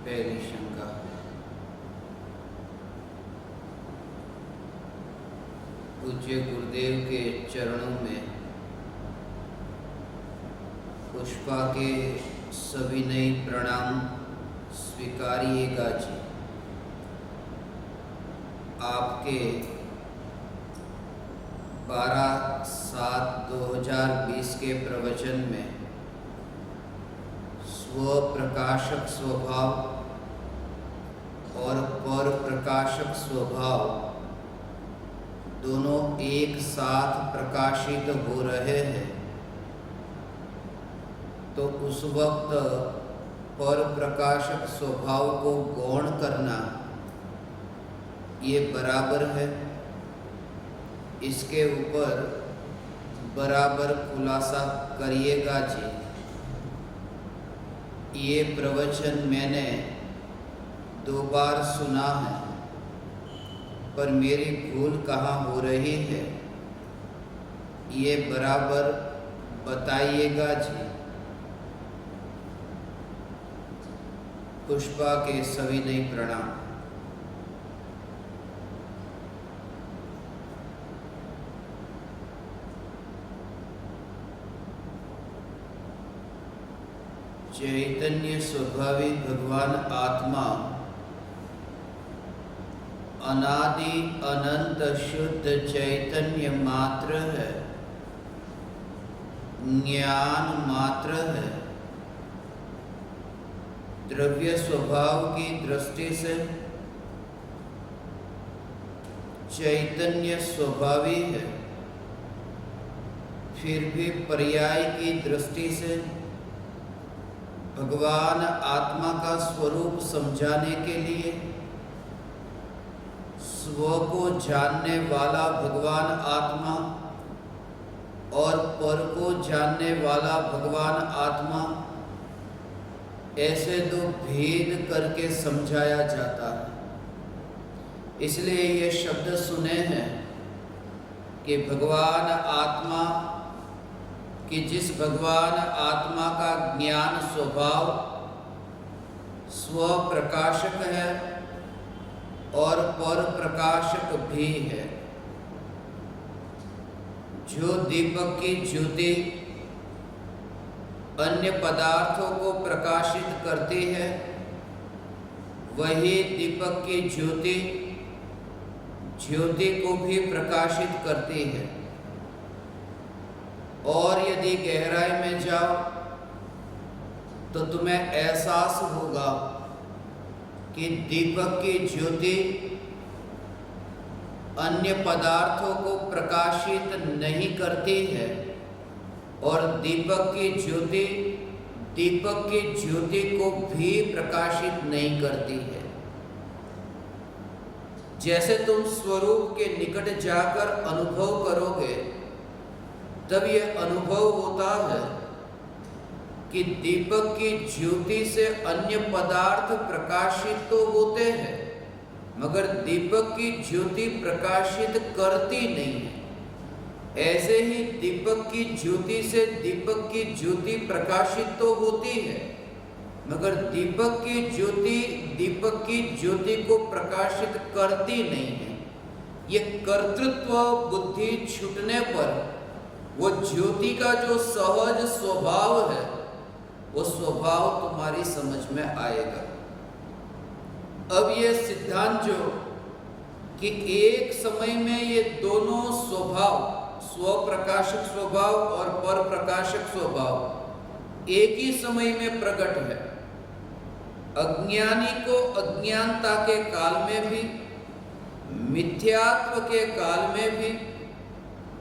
पहली शंका। पूज्य गुरुदेव के चरणों में पुष्पा के सविनय प्रणाम स्वीकारिएगा जी। आपके 12/7/2020 के प्रवचन में स्वप्रकाशक स्वभाव और परप्रकाशक स्वभाव दोनों एक साथ प्रकाशित हो रहे हैं, तो उस वक्त परप्रकाशक स्वभाव को गौण करना ये बराबर है। इसके ऊपर बराबर खुलासा करिएगा जी। ये प्रवचन मैंने 2 बार सुना है, पर मेरी भूल कहाँ हो रही है, ये बराबर बताइएगा जी। पुष्पा के सविनय प्रणाम। चैतन्य स्वभावी भगवान आत्मा अनादि अनंत शुद्ध चैतन्य मात्र है, ज्ञान मात्र है। द्रव्य स्वभाव की दृष्टि से चैतन्य स्वभावी है, फिर भी पर्याय की दृष्टि से भगवान आत्मा का स्वरूप समझाने के लिए स्व को जानने वाला भगवान आत्मा और पर को जानने वाला भगवान आत्मा, ऐसे 2 भेद करके समझाया जाता है। इसलिए ये शब्द सुने हैं कि भगवान आत्मा कि जिस भगवान आत्मा का ज्ञान स्वभाव स्वप्रकाशक है और परप्रकाशक भी है। जो दीपक की ज्योति अन्य पदार्थों को प्रकाशित करती है, वही दीपक की ज्योति ज्योति को भी प्रकाशित करती है। और यदि गहराई में जाओ तो तुम्हें एहसास होगा कि दीपक की ज्योति अन्य पदार्थों को प्रकाशित नहीं करती है और दीपक की ज्योति को भी प्रकाशित नहीं करती है। जैसे तुम स्वरूप के निकट जाकर अनुभव करोगे, तब यह अनुभव होता है कि दीपक की ज्योति से अन्य पदार्थ प्रकाशित तो होते हैं, मगर दीपक की ज्योति प्रकाशित करती नहीं है। ऐसे ही दीपक की ज्योति से दीपक की ज्योति प्रकाशित तो होती है, मगर दीपक की ज्योति को प्रकाशित करती नहीं है। ये कर्तृत्व बुद्धि छूटने पर वो ज्योति का जो सहज स्वभाव है, वो स्वभाव तुम्हारी समझ में आएगा। अब ये सिद्धांत जो कि एक समय में ये दोनों स्वभाव, स्वप्रकाशक स्वभाव और परप्रकाशक स्वभाव, एक ही समय में प्रकट है। अज्ञानी को अज्ञानता के काल में भी, मिथ्यात्व के काल में भी,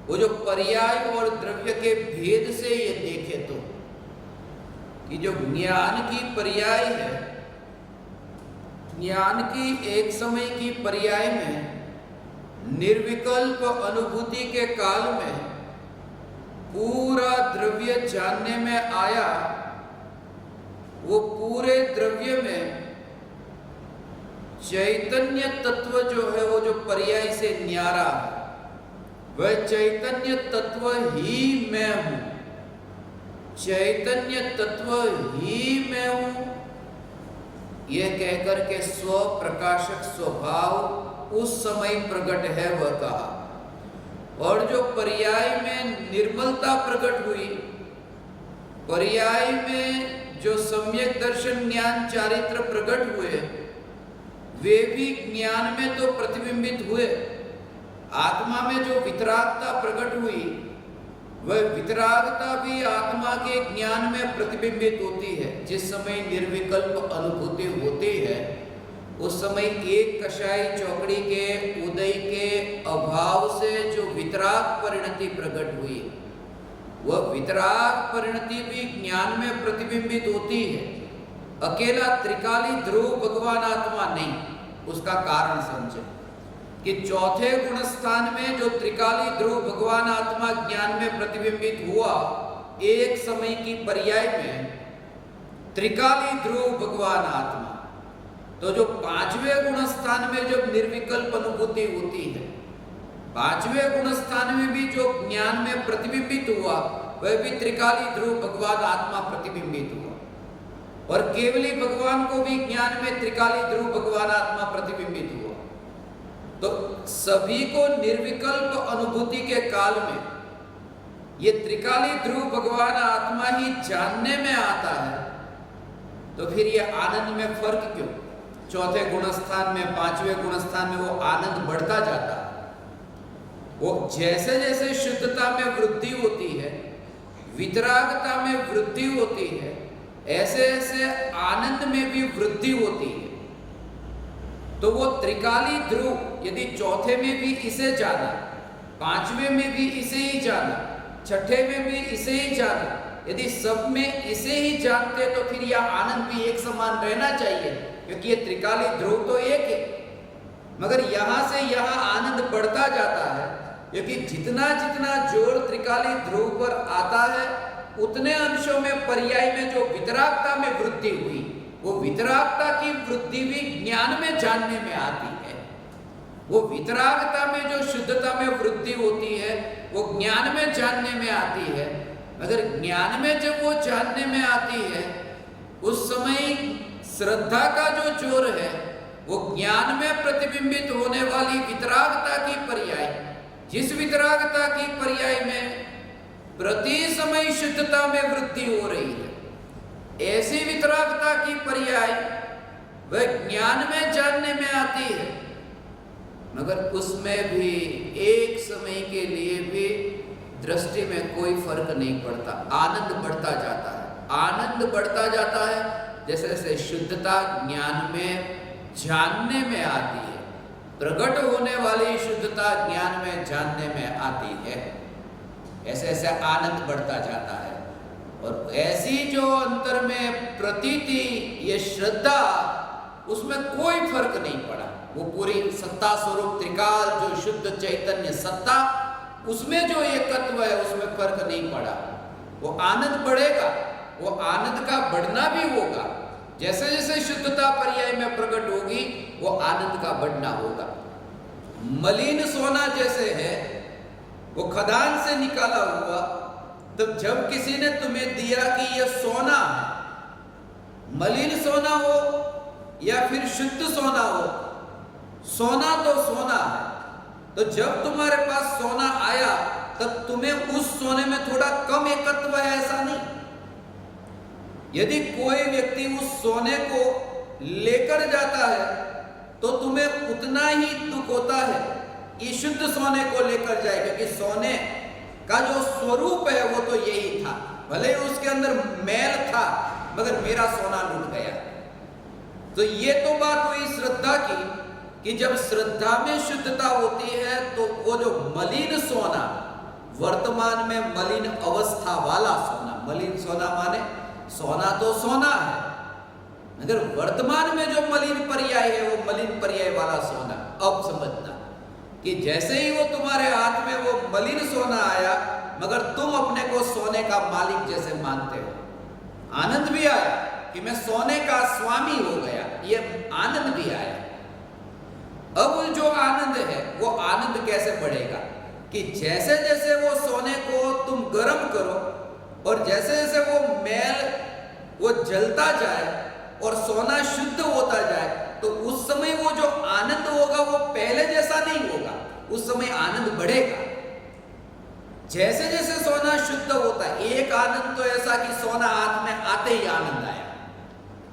वो जो पर्याय और द्रव्य के भेद से ये देखे तो कि जो ज्ञान की पर्याय है, ज्ञान की एक समय की पर्याय में निर्विकल्प अनुभूति के काल में पूरा द्रव्य जानने में आया, वो पूरे द्रव्य में चैतन्य तत्व जो है, वो जो पर्याय से न्यारा है, वह चैतन्य तत्व ही मैं हूं। चैतन्य तत्व ही मैं हूं, यह कहकर के स्व प्रकाशक स्वभाव उस समय प्रकट है वह कहा। और जो पर्याय में निर्मलता प्रकट हुई, पर्याय में जो सम्यक दर्शन ज्ञान चारित्र प्रकट हुए, वे भी ज्ञान में तो प्रतिबिंबित हुए। आत्मा में जो वितरागता प्रकट हुई, वह वितरागता भी आत्मा के ज्ञान में प्रतिबिंबित होती है। जिस समय निर्विकल्प अनुभूति होती है, उस समय एक कषाय चौकड़ी के उदय के अभाव से जो वितराग परिणति प्रकट हुई, वह वितराग परिणति भी ज्ञान में प्रतिबिंबित होती है। अकेला त्रिकाली ध्रुव भगवान आत्मा नहीं, उसका कारण समझे कि चौथे गुण स्थान में जो त्रिकाली ध्रुव भगवान आत्मा ज्ञान में प्रतिबिंबित हुआ, एक समय की पर्याय में त्रिकाली ध्रुव भगवान आत्मा, तो जो पांचवें गुण स्थान में जब निर्विकल्प अनुभूति होती है, पांचवें गुण स्थान में भी जो ज्ञान में प्रतिबिंबित हुआ, वह भी त्रिकाली ध्रुव भगवान आत्मा प्रतिबिंबित हुआ। और केवली भगवान को भी ज्ञान में त्रिकाली ध्रुव भगवान आत्मा प्रतिबिंबित हुआ। तो सभी को निर्विकल्प अनुभूति के काल में ये त्रिकाली ध्रुव भगवान आत्मा ही जानने में आता है। तो फिर ये आनंद में फर्क क्यों? चौथे गुणस्थान में, पांचवें गुणस्थान में वो आनंद बढ़ता जाता है। वो जैसे जैसे शुद्धता में वृद्धि होती है, वितरागता में वृद्धि होती है, ऐसे ऐसे आनंद में भी वृद्धि होती है। तो वो त्रिकाली ध्रुव यदि चौथे में भी इसे जाना, पांचवें में भी इसे ही जाना, छठे में भी इसे ही जाना, यदि सब में इसे ही जानते तो फिर यह आनंद भी एक समान रहना चाहिए, क्योंकि ये त्रिकाली ध्रुव तो एक है। मगर यहां से यहां आनंद बढ़ता जाता है, क्योंकि जितना जितना जोर त्रिकाली ध्रुव पर आता है, उतने अंशों में पर्याय में जो वितरागता में वृद्धि हुई, वो वितरागता की वृद्धि भी ज्ञान में जानने में आती है। वो वितरागता में जो शुद्धता में वृद्धि होती है, वो ज्ञान में जानने में आती है। मगर ज्ञान में जब वो जानने में आती है, उस समय श्रद्धा का जो जोर है, वो ज्ञान में प्रतिबिंबित होने वाली वितरागता की पर्याय, जिस वितरागता की पर्याय में प्रति समय शुद्धता में वृद्धि हो रही है, ऐसी वितरागता की पर्याय वह ज्ञान में जानने में आती है। मगर उसमें भी एक समय के लिए भी दृष्टि में कोई फर्क नहीं पड़ता, आनंद बढ़ता जाता है, आनंद बढ़ता जाता है। जैसे जैसे शुद्धता ज्ञान में जानने में आती है, प्रकट होने वाली शुद्धता ज्ञान में जानने में आती है, ऐसे ऐसे आनंद बढ़ता जाता है। और ऐसी जो अंतर में प्रतीति, ये श्रद्धा, उसमें कोई फर्क नहीं पड़ा। वो पूरी सत्ता स्वरूप त्रिकाल जो शुद्ध चैतन्य सत्ता, उसमें जो एकत्व है, उसमें फर्क नहीं पड़ा। वो आनंद बढ़ेगा, वो आनंद का बढ़ना भी होगा। जैसे जैसे शुद्धता पर्याय में प्रकट होगी, वो आनंद का बढ़ना होगा। मलिन सोना जैसे है, वो खदान से निकाला हुआ, तब जब किसी ने तुम्हें दिया कि यह सोना है, मलिन सोना हो या फिर शुद्ध सोना हो, सोना तो सोना है। तो जब तुम्हारे पास सोना आया, तब तुम्हें उस सोने में थोड़ा कम एकत्व है, ऐसा नहीं। यदि कोई व्यक्ति उस सोने को लेकर जाता है, तो तुम्हें उतना ही दुख होता है कि शुद्ध सोने को लेकर जाए, क्योंकि सोने का जो स्वरूप है वो तो यही था। भले उसके अंदर मैल था, मगर मेरा सोना लूट गया। तो ये तो बात हुई श्रद्धा की, कि जब श्रद्धा में शुद्धता होती है, तो वो जो मलिन सोना, वर्तमान में मलिन अवस्था वाला सोना, मलिन सोना माने सोना तो सोना है, मगर वर्तमान में जो मलिन पर्याय है, वो मलिन पर्याय वाला सोना। अब समझना कि जैसे ही वो तुम्हारे हाथ में वो मलिन सोना आया, मगर तुम अपने को सोने का मालिक जैसे मानते हो, आनंद भी आया कि मैं सोने का स्वामी हो गया, ये आनंद भी आया। अब जो आनंद है, वो आनंद कैसे बढ़ेगा? कि जैसे जैसे वो सोने को तुम गर्म करो, और जैसे जैसे वो मैल वो जलता जाए, और सोना शुद्ध होता जाए तो उस समय वो जो आनंद होगा वो पहले जैसा नहीं होगा, उस समय आनंद बढ़ेगा। जैसे जैसे सोना शुद्ध होता है, एक आनंद तो ऐसा कि सोना हाथ में आते ही आनंद आया,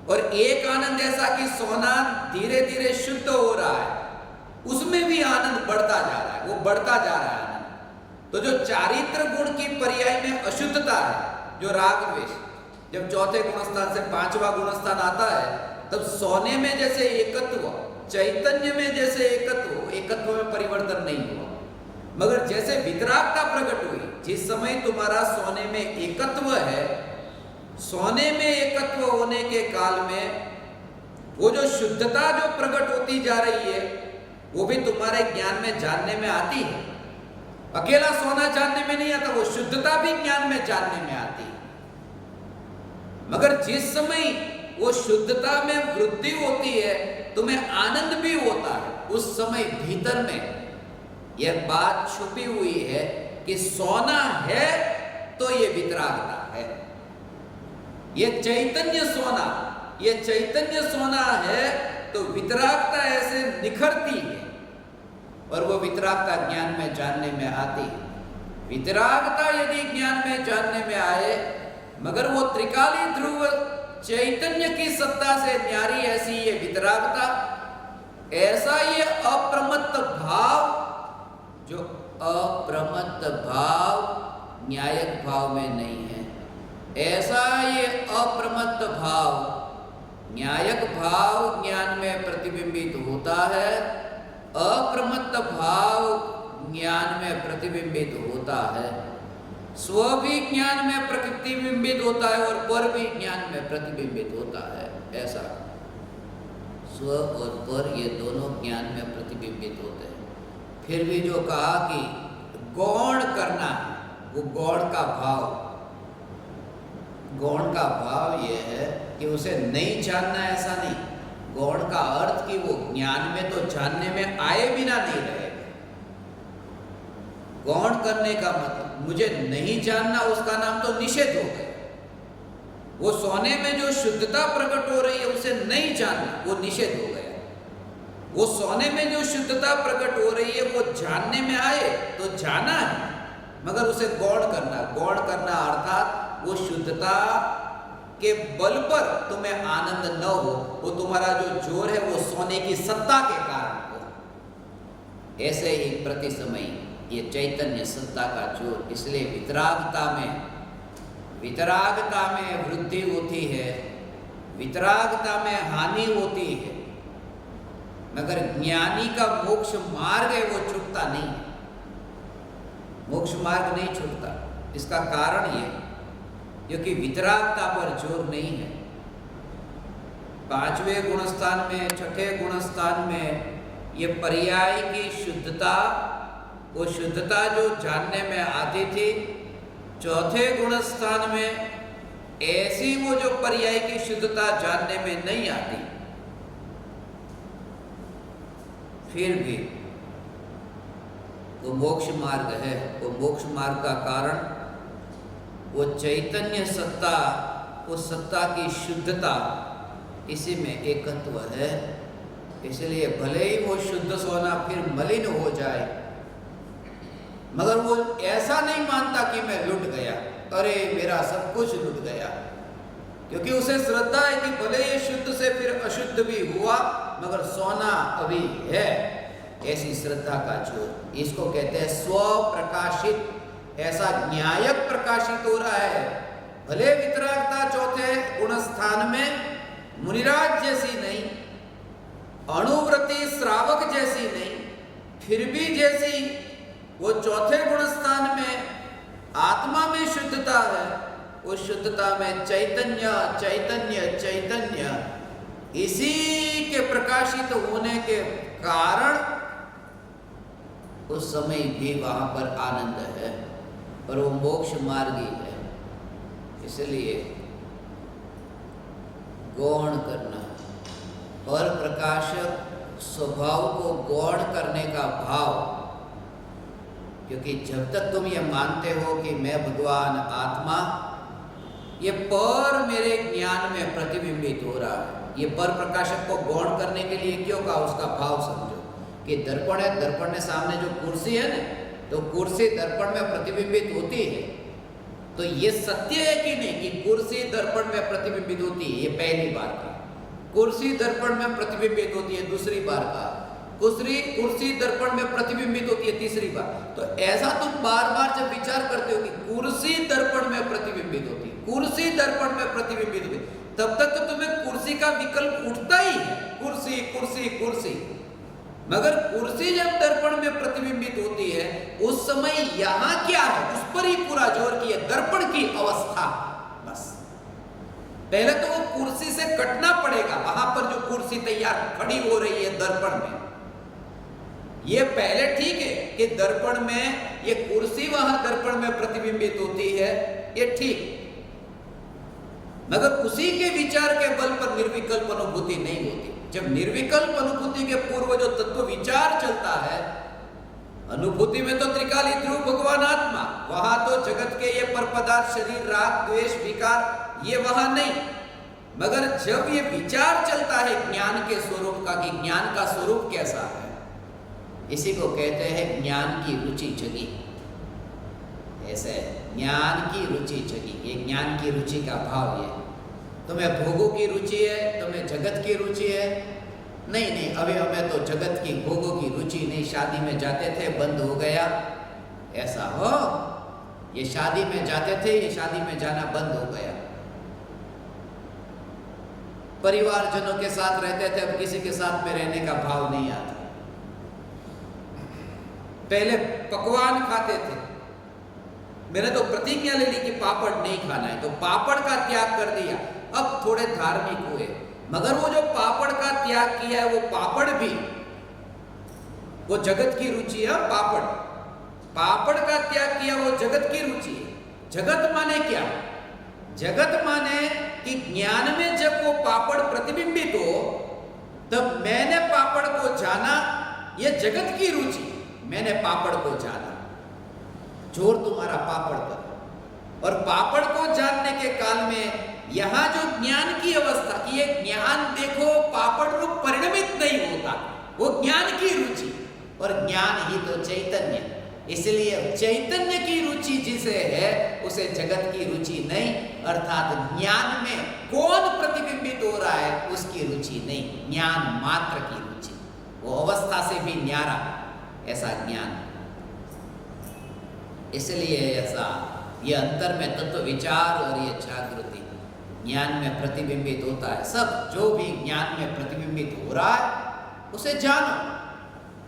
और एक आनंद ऐसा कि सोना धीरे धीरे शुद्ध हो रहा है, उसमें भी आनंद बढ़ता जा रहा है, वो बढ़ता जा रहा है आनंद। तो जो चारित्र गुण की पर्याय में अशुद्धता है, जो राग द्वेष, जब चौथे गुणस्थान से पांचवा गुणस्थान आता है, तब सोने में जैसे एकत्व, चैतन्य में जैसे एकत्व में परिवर्तन नहीं हुआ, मगर जैसे वितरागता प्रकट हुई, जिस समय तुम्हारा सोने में एकत्व है, सोने में एकत्व होने के काल में वो जो शुद्धता जो प्रकट होती जा रही है, वो भी तुम्हारे ज्ञान में जानने में आती है। अकेला सोना जानने में नहीं आता, वो शुद्धता भी ज्ञान में जानने में आती है। मगर जिस समय वो शुद्धता में वृद्धि होती है, तुम्हें आनंद भी होता है, उस समय भीतर में यह बात छुपी हुई है कि सोना है तो ये वितरागता है, ये चैतन्य सोना है तो वितरागता ऐसे निखरती है, और वो वितरागता ज्ञान में जानने में आती है। वितरागता यदि ज्ञान में जानने में आए, मगर वो त्रिकाली ध्रुव चैतन्य की सत्ता से न्यारी ऐसी ये वितरागता, ऐसा ये अप्रमत्त भाव, जो अप्रमत्त भाव न्यायक भाव में नहीं है, ऐसा ये अप्रमत्त भाव न्यायक भाव ज्ञान में प्रतिबिंबित होता है, अप्रमत्त भाव ज्ञान में प्रतिबिंबित होता है, स्व भी ज्ञान में प्रतिबिंबित होता है और पर भी ज्ञान में प्रतिबिंबित होता है। ऐसा स्व और पर ये दोनों ज्ञान में प्रतिबिंबित होते हैं। फिर भी जो कहा कि गौण करना, वो गौण का भाव ये है कि उसे नहीं जानना, ऐसा नहीं। गौण का अर्थ कि वो ज्ञान में तो जानने में आए बिना नहीं रहेगा। गौण करने का मतलब मुझे नहीं जानना, उसका नाम तो निषेध हो गया। वो सोने में जो शुद्धता प्रकट हो रही है उसे नहीं जानना, वो निषेध हो गया। वो सोने में जो शुद्धता प्रकट हो रही है वो जानने में आए तो जाना है, मगर उसे गौण करना अर्थात वो शुद्धता के बल पर तुम्हें आनंद न हो, वो तुम्हारा जो जोर है वो सोने की सत्ता के कारण हो। ऐसे ही प्रति समय ये चैतन्य सत्ता का जोर, इसलिए वितरागता में वृद्धि होती है, वितरागता में हानि होती है, मगर ज्ञानी का मोक्ष मार्ग है वो छूटता नहीं, मोक्ष मार्ग नहीं छूटता। इसका कारण ये क्योंकि वितरागता पर जोर नहीं है। पांचवें गुणस्थान में, छठे गुणस्थान में ये पर्याय की शुद्धता, वो शुद्धता जो जानने में आती थी, चौथे गुणस्थान में ऐसी वो जो पर्याय की शुद्धता जानने में नहीं आती। फिर भी वो मोक्ष मार्ग है। वो मोक्ष मार्ग का कारण वो चैतन्य सत्ता, वो सत्ता की शुद्धता, इसी में एकत्व है। इसलिए भले ही वो शुद्ध सोना फिर मलिन हो जाए, मगर वो ऐसा नहीं मानता कि मैं लुट गया, अरे मेरा सब कुछ लुट गया, क्योंकि उसे श्रद्धा है कि भले ये शुद्ध से फिर अशुद्ध भी हुआ, मगर सोना अभी है। ऐसी श्रद्धा का जोर, इसको कहते हैं स्व प्रकाशित। ऐसा न्यायक प्रकाशित हो रहा है। भले वितरागता चौथे गुणस्थान में मुनिराज जैसी नहीं, अणुव्रति श्रावक जैसी नहीं, फिर भी जैसी वो चौथे गुणस्थान में आत्मा में शुद्धता है, उस शुद्धता में चैतन्य चैतन्य चैतन्य, इसी के प्रकाशित होने के कारण उस समय भी वहां पर आनंद है, और वो मोक्ष मार्गी है। इसलिए गौण करना और प्रकाशक स्वभाव को गौण करने का भाव, क्योंकि जब तक तुम ये मानते हो कि मैं भगवान आत्मा, ये पर मेरे ज्ञान में प्रतिबिंबित हो रहा है, ये पर प्रकाशक को गौण करने के लिए क्यों कहा, उसका भाव समझो कि दर्पण है, दर्पण में सामने जो कुर्सी है ना, तो कुर्सी दर्पण में प्रतिबिंबित होती है। तो ये सत्य है कि नहीं कि कुर्सी दर्पण में प्रतिबिंबित होती है, ये पहली बार का। कुर्सी दर्पण में प्रतिबिंबित होती है, दूसरी बार का। कुर्सी दर्पण में प्रतिबिंबित होती है, तीसरी बार। तो ऐसा तुम बार बार जब विचार करते हो कि कुर्सी दर्पण में प्रतिबिंबित होती है, कुर्सी दर्पण में प्रतिबिंबित होती है, तब तक तो तुम्हें कुर्सी का विकल्प उठता ही है, कुर्सी कुर्सी कुर्सी। मगर कुर्सी जब दर्पण में प्रतिबिंबित होती है, उस समय यहां क्या है, उस पर ही पूरा जोर किया, दर्पण की अवस्था। बस पहले तो वो कुर्सी से कटना पड़ेगा, वहां पर जो कुर्सी तैयार खड़ी हो रही है दर्पण में। ये पहले ठीक है कि दर्पण में ये कुर्सी वहां दर्पण में प्रतिबिंबित होती है, ये ठीक। मगर उसी के विचार के बल पर निर्विकल्प अनुभूति नहीं होती। जब निर्विकल्प अनुभूति के पूर्व जो तत्व विचार चलता है, अनुभूति में तो त्रिकाली ध्रुव भगवान आत्मा, वहां तो जगत के ये पर पदार्थ, शरीर, राग, द्वेष, विकार, ये वहां नहीं। मगर जब ये विचार चलता है ज्ञान के स्वरूप का, कि ज्ञान का स्वरूप कैसा है, इसी को कहते हैं ज्ञान की रुचि जगी। ऐसे ज्ञान की रुचि जगी, ये ज्ञान की रुचि का भाव ये। तुम्हें भोगों की रुचि है, तुम्हें जगत की रुचि है, नहीं नहीं अभी हमें तो जगत की भोगों की रुचि नहीं, शादी में जाते थे बंद हो गया, ऐसा हो। ये शादी में जाते थे, ये शादी में जाना बंद हो गया। परिवारजनों के साथ रहते थे, अब किसी के साथ में रहने का भाव नहीं आता। पहले पकवान खाते थे, मैंने तो प्रतिज्ञा ले ली कि पापड़ नहीं खाना है, तो पापड़ का त्याग कर दिया। अब थोड़े धार्मिक हुए, मगर वो जो पापड़ का त्याग किया है, वो पापड़ भी वो जगत की रुचि है। पापड़ पापड़ का त्याग किया, वो जगत की रुचि है। जगत माने क्या, जगत माने कि ज्ञान में जब वो पापड़ प्रतिबिंबित हो, तब मैंने पापड़ को जाना, ये जगत की रुचि, मैंने पापड़ को जाना। जोर तुम्हारा पापड़ पर। और पापड़ को जानने के काल में यहां जो ज्ञान की अवस्था की, ये ज्ञान देखो पापड़ रूप परिणमित नहीं होता, वो ज्ञान की रुचि, और ज्ञान ही तो चैतन्य। इसलिए चैतन्य की रुचि जिसे है, उसे जगत की रुचि नहीं, अर्थात ज्ञान में कौन प्रतिबिंबित हो रहा है उसकी रुचि नहीं, ज्ञान मात्र की रुचि। वो अवस्था से भी न्यारा ऐसा ज्ञान। इसलिए ऐसा ये अंतर में तत्व विचार और ये जागृति ज्ञान में प्रतिबिंबित होता है। सब जो भी ज्ञान में प्रतिबिंबित हो रहा है उसे जानो,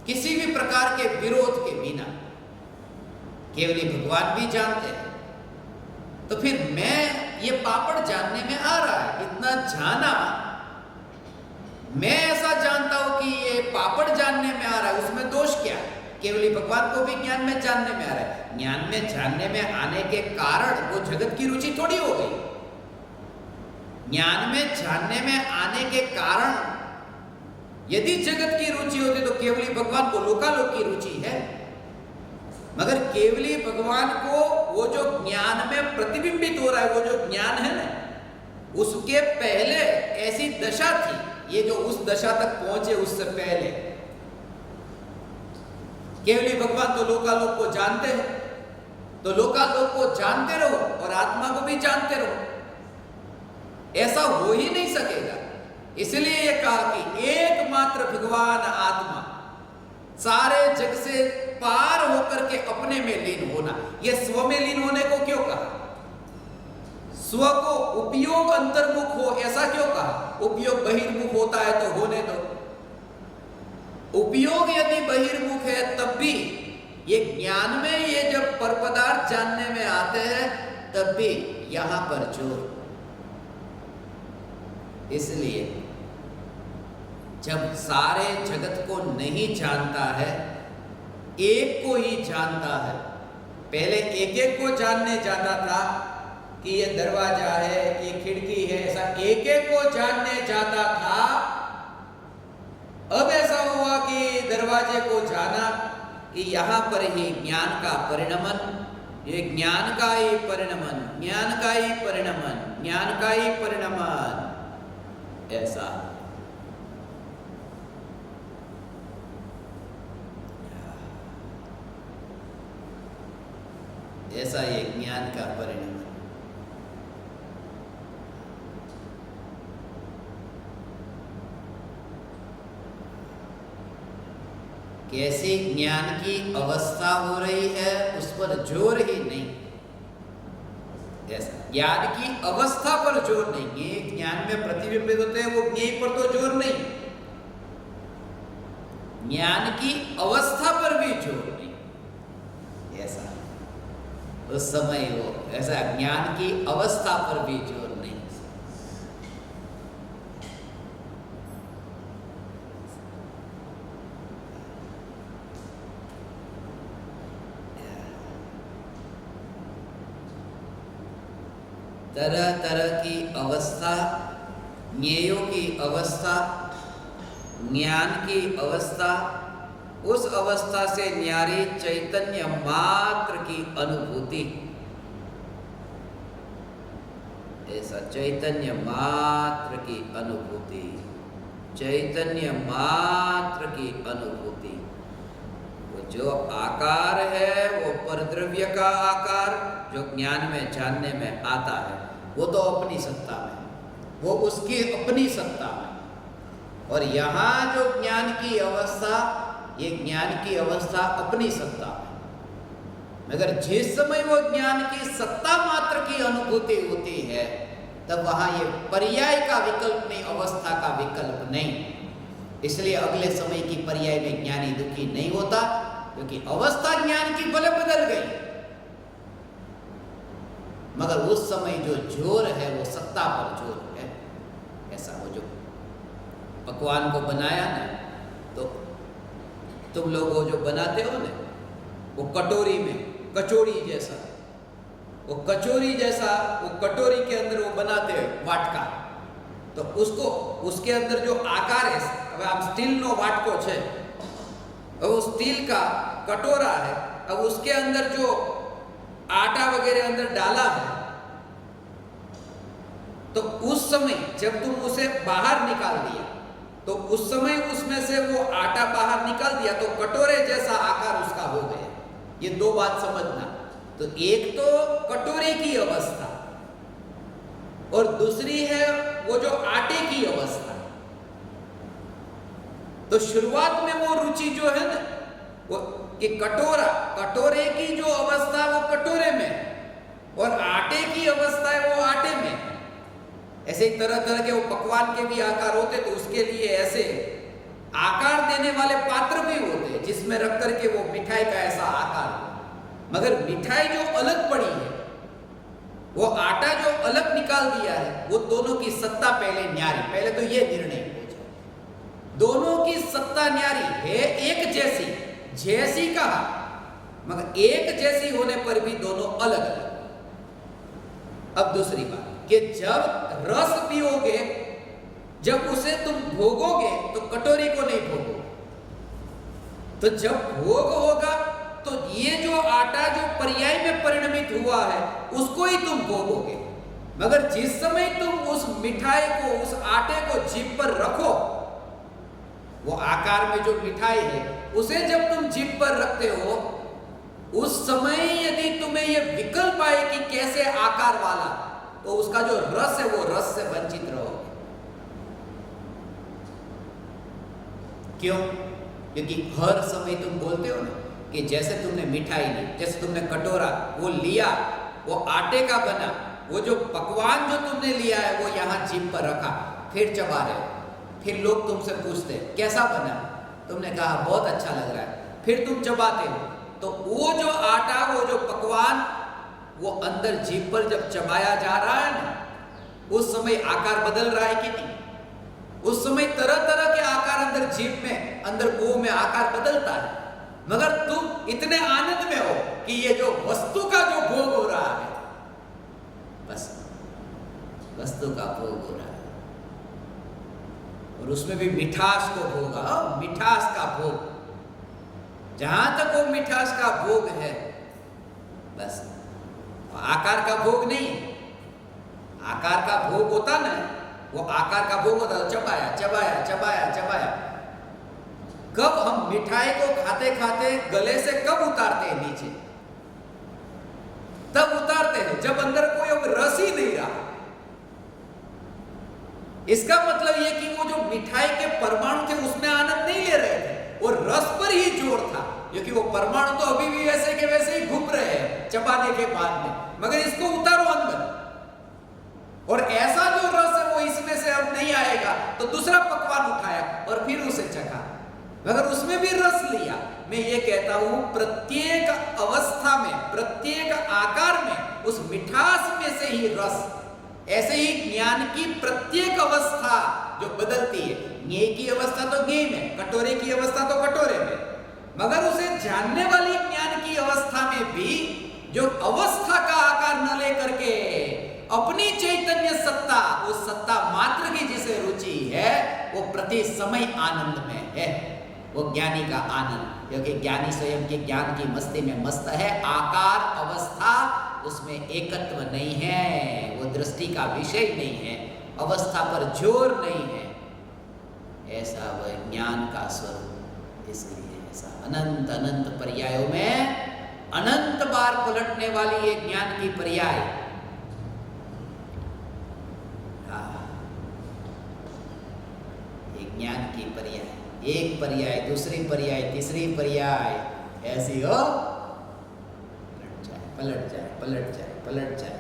किसी भी प्रकार के विरोध के बिना। केवली भगवान भी जानते हैं। तो फिर मैं ये पापड़ जानने में आ रहा है, इतना जाना, मैं ऐसा जानता हूं कि ये पापड़ जानने में आ रहा है, उसमें दोष क्या है? केवली भगवान को भी ज्ञान में जानने में आ रहा है। ज्ञान में जानने में आने के कारण वो जगत की रुचि थोड़ी हो गई। ज्ञान में जानने में आने के कारण यदि जगत की रुचि होती तो केवली भगवान को लोकालोक की रुचि है। मगर केवली भगवान को वो जो ज्ञान में प्रतिबिंबित हो रहा है, वो जो ज्ञान है ना, उसके पहले ऐसी दशा थी, ये जो उस दशा तक पहुंचे उससे पहले केवली भगवान तो लोकालोक को जानते हैं, तो लोकालोक को जानते रहो और आत्मा को भी जानते रहो। ऐसा हो ही नहीं सकेगा। इसलिए ये कहा कि एकमात्र भगवान आत्मा, सारे जग से पार होकर के अपने में लीन होना। ये स्व में लीन होने को क्यों कहा? स्व को उपयोग अंतर्मुख हो ऐसा क्यों कहा? उपयोग बहिर्मुख होता है तो होने दो। उपयोग यदि बहिर्मुख है तब भी ये ज्ञान में ये जब पर पदार्थ जानने में आते हैं तब भी यहां पर जोर। इसलिए जब सारे जगत को नहीं जानता है, एक को ही जानता है। पहले एक एक को जानने जाता था कि ये दरवाजा है, ये खिड़की है, ऐसा एक एक को जानने जाता था। अब ऐसा हुआ कि दरवाजे को जाना कि यहाँ पर ही ज्ञान का परिणमन, ये ज्ञान का ही परिणमन, ज्ञान का ही परिणमन, ज्ञान का ही परिणमन। ऐसा ऐसा ये ज्ञान का परिणाम। कैसी ज्ञान की अवस्था हो रही है उस पर जोर ही नहीं, ऐसा ज्ञान की अवस्था पर जोर नहीं। ये ज्ञान में प्रतिबिंबित होते हैं वो ज्ञेय पर तो जोर नहीं, ज्ञान की अवस्था पर भी जोर नहीं। ऐसा उस समय हो, ऐसा ज्ञान की अवस्था पर भी जोर नहीं। तरह तरह की अवस्था, ज्ञेयों की अवस्था, ज्ञान की अवस्था, उस अवस्था से न्यारी चैतन्य मात्र की अनुभूति, ऐसा चैतन्य मात्र की अनुभूति, चैतन्य मात्र की अनुभूति। वो जो आकार है वो परद्रव्य का आकार जो ज्ञान में जानने में आता है वो तो अपनी सत्ता में, वो उसकी अपनी सत्ता में। और यहाँ जो ज्ञान की अवस्था, ये ज्ञान की अवस्था अपनी सत्ता में। मगर जिस समय वो ज्ञान की सत्ता मात्र की अनुभूति होती है तब वहाँ ये पर्याय का विकल्प नहीं, अवस्था का विकल्प नहीं। इसलिए अगले समय की पर्याय में ज्ञानी दुखी नहीं होता, क्योंकि अवस्था ज्ञान की भले बदल गई मगर उस समय जो जोर है वो सत्ता पर जोर है। ऐसा वो जो पकवान को बनाया ना, तो तुम लोग वो जो बनाते हो ना, वो कटोरी में कचौड़ी जैसा, वो कचौरी जैसा वो कटोरी के अंदर वो बनाते हैं वाटका, तो उसको उसके अंदर जो आकार है, अब आप स्टील नो वाटको छे, अब वो स्टील का कटोरा है, अब उसके अंदर जो आटा वगैरह अंदर डाला है, तो उस समय जब तुम उसे बाहर निकाल दिया तो उस समय उसमें से वो आटा बाहर निकाल दिया तो कटोरे जैसा आकार उसका हो गया। ये दो बात समझना। तो एक तो कटोरे की अवस्था और दूसरी है वो जो आटे की अवस्था। तो शुरुआत में वो रुचि जो है ना, वो कि कटोरे की जो अवस्था वो कटोरे में और आटे की अवस्था है वो आटे में। ऐसे ही तरह तरह के वो पकवान के भी आकार होते, तो उसके लिए ऐसे आकार देने वाले पात्र भी होते हैं जिसमें रख करके वो मिठाई का ऐसा आकार हो। मगर मिठाई जो अलग पड़ी है, वो आटा जो अलग निकाल दिया है, वो दोनों की सत्ता पहले न्यारी। पहले तो ये निर्णय हो जाए, दोनों की सत्ता न्यारी है, एक जैसी, जैसी कहा मगर एक जैसी होने पर भी दोनों अलग अलग। अब दूसरी बात कि जब रस पियोगे, जब उसे तुम भोगोगे तो कटोरी को नहीं भोगोगे। तो जब भोग होगा तो ये जो आटा जो पर्याय में परिणमित हुआ है उसको ही तुम भोगोगे। मगर जिस समय तुम उस मिठाई को, उस आटे को जीभ पर रखो, वो आकार में जो मिठाई है उसे जब तुम जीभ पर रखते हो, उस समय यदि तुम्हें यह विकल्प आए कि कैसे आकार वाला, तो उसका जो रस है वो रस से वंचित रहोगे। क्यों? क्योंकि हर समय तुम बोलते हो ना कि जैसे तुमने मिठाई ली, जैसे तुमने कटोरा वो लिया, वो आटे का बना, वो जो पकवान जो तुमने लिया है वो यहाँ जीभ पर रखा, फिर चबा रहे हो। फिर लोग तुमसे पूछते कैसा बना, तुमने कहा बहुत अच्छा लग रहा है, फिर तुम चबाते हो, तो वो जो आटा, वो जो पकवान, वो अंदर जीभ पर जब चबाया जा रहा है ना, उस समय आकार बदल रहा है कि नहीं? उस समय तरह तरह के आकार अंदर जीभ में, अंदर मुंह में आकार बदलता है। मगर तुम इतने आनंद में हो कि ये जो वस्तु का जो भोग हो रहा है, बस वस्तु का भोग हो रहा है, और उसमें भी मिठास को भोगा, मिठास का भोग। जहां तक वो मिठास का भोग है, बस आकार का भोग नहीं। आकार का भोग होता ना वो आकार का भोग होता था, चबाया चबाया चबाया चबाया। कब हम मिठाई को खाते खाते गले से कब उतारते हैं नीचे? तब उतारते हैं जब अंदर कोई अब रस ही नहीं रहा। इसका मतलब यह कि वो जो मिठाई के परमाणु थे उसमें आनंद नहीं ले रहे थे, वो रस पर ही जोर था, क्योंकि वो परमाणु तो अभी भी वैसे के वैसे ही घूम रहे हैं चबाने के बाद में, मगर इसको उतारो अंदर। और ऐसा जो रस है वो इसमें से अब नहीं आएगा, तो दूसरा पकवान उठाया और फिर उसे चखा, मगर उसमें भी रस लिया। मैं ये कहता हूं प्रत्येक अवस्था में, प्रत्येक आकार में उस मिठास में से ही रस। ऐसे ही ज्ञान की प्रत्येक अवस्था जो बदलती है, ज्ञे की अवस्था तो ज्ञे में, कटोरे की अवस्था तो कटोरे में, मगर उसे जानने वाली ज्ञान की अवस्था में भी जो अवस्था का आकार न लेकर के अपनी चैतन्य सत्ता, उस सत्ता मात्र की जिसे रुचि है, वो प्रति समय आनंद में है, वो ज्ञानी का आनंद। क्योंकि ज्ञानी स्वयं के ज्ञान की मस्ती में मस्त है। आकार अवस्था उसमें एकत्व नहीं है, वो दृष्टि का विषय नहीं है, अवस्था पर जोर नहीं है, ऐसा वह ज्ञान का स्वरूप। इसलिए ऐसा अनंत अनंत पर्यायों में अनंत बार पलटने वाली ये ज्ञान की पर्याय। ये ज्ञान की पर्याय, एक पर्याय, दूसरी पर्याय, तीसरी पर्याय, ऐसी हो पलट जाए पलट जाए पलट जाए।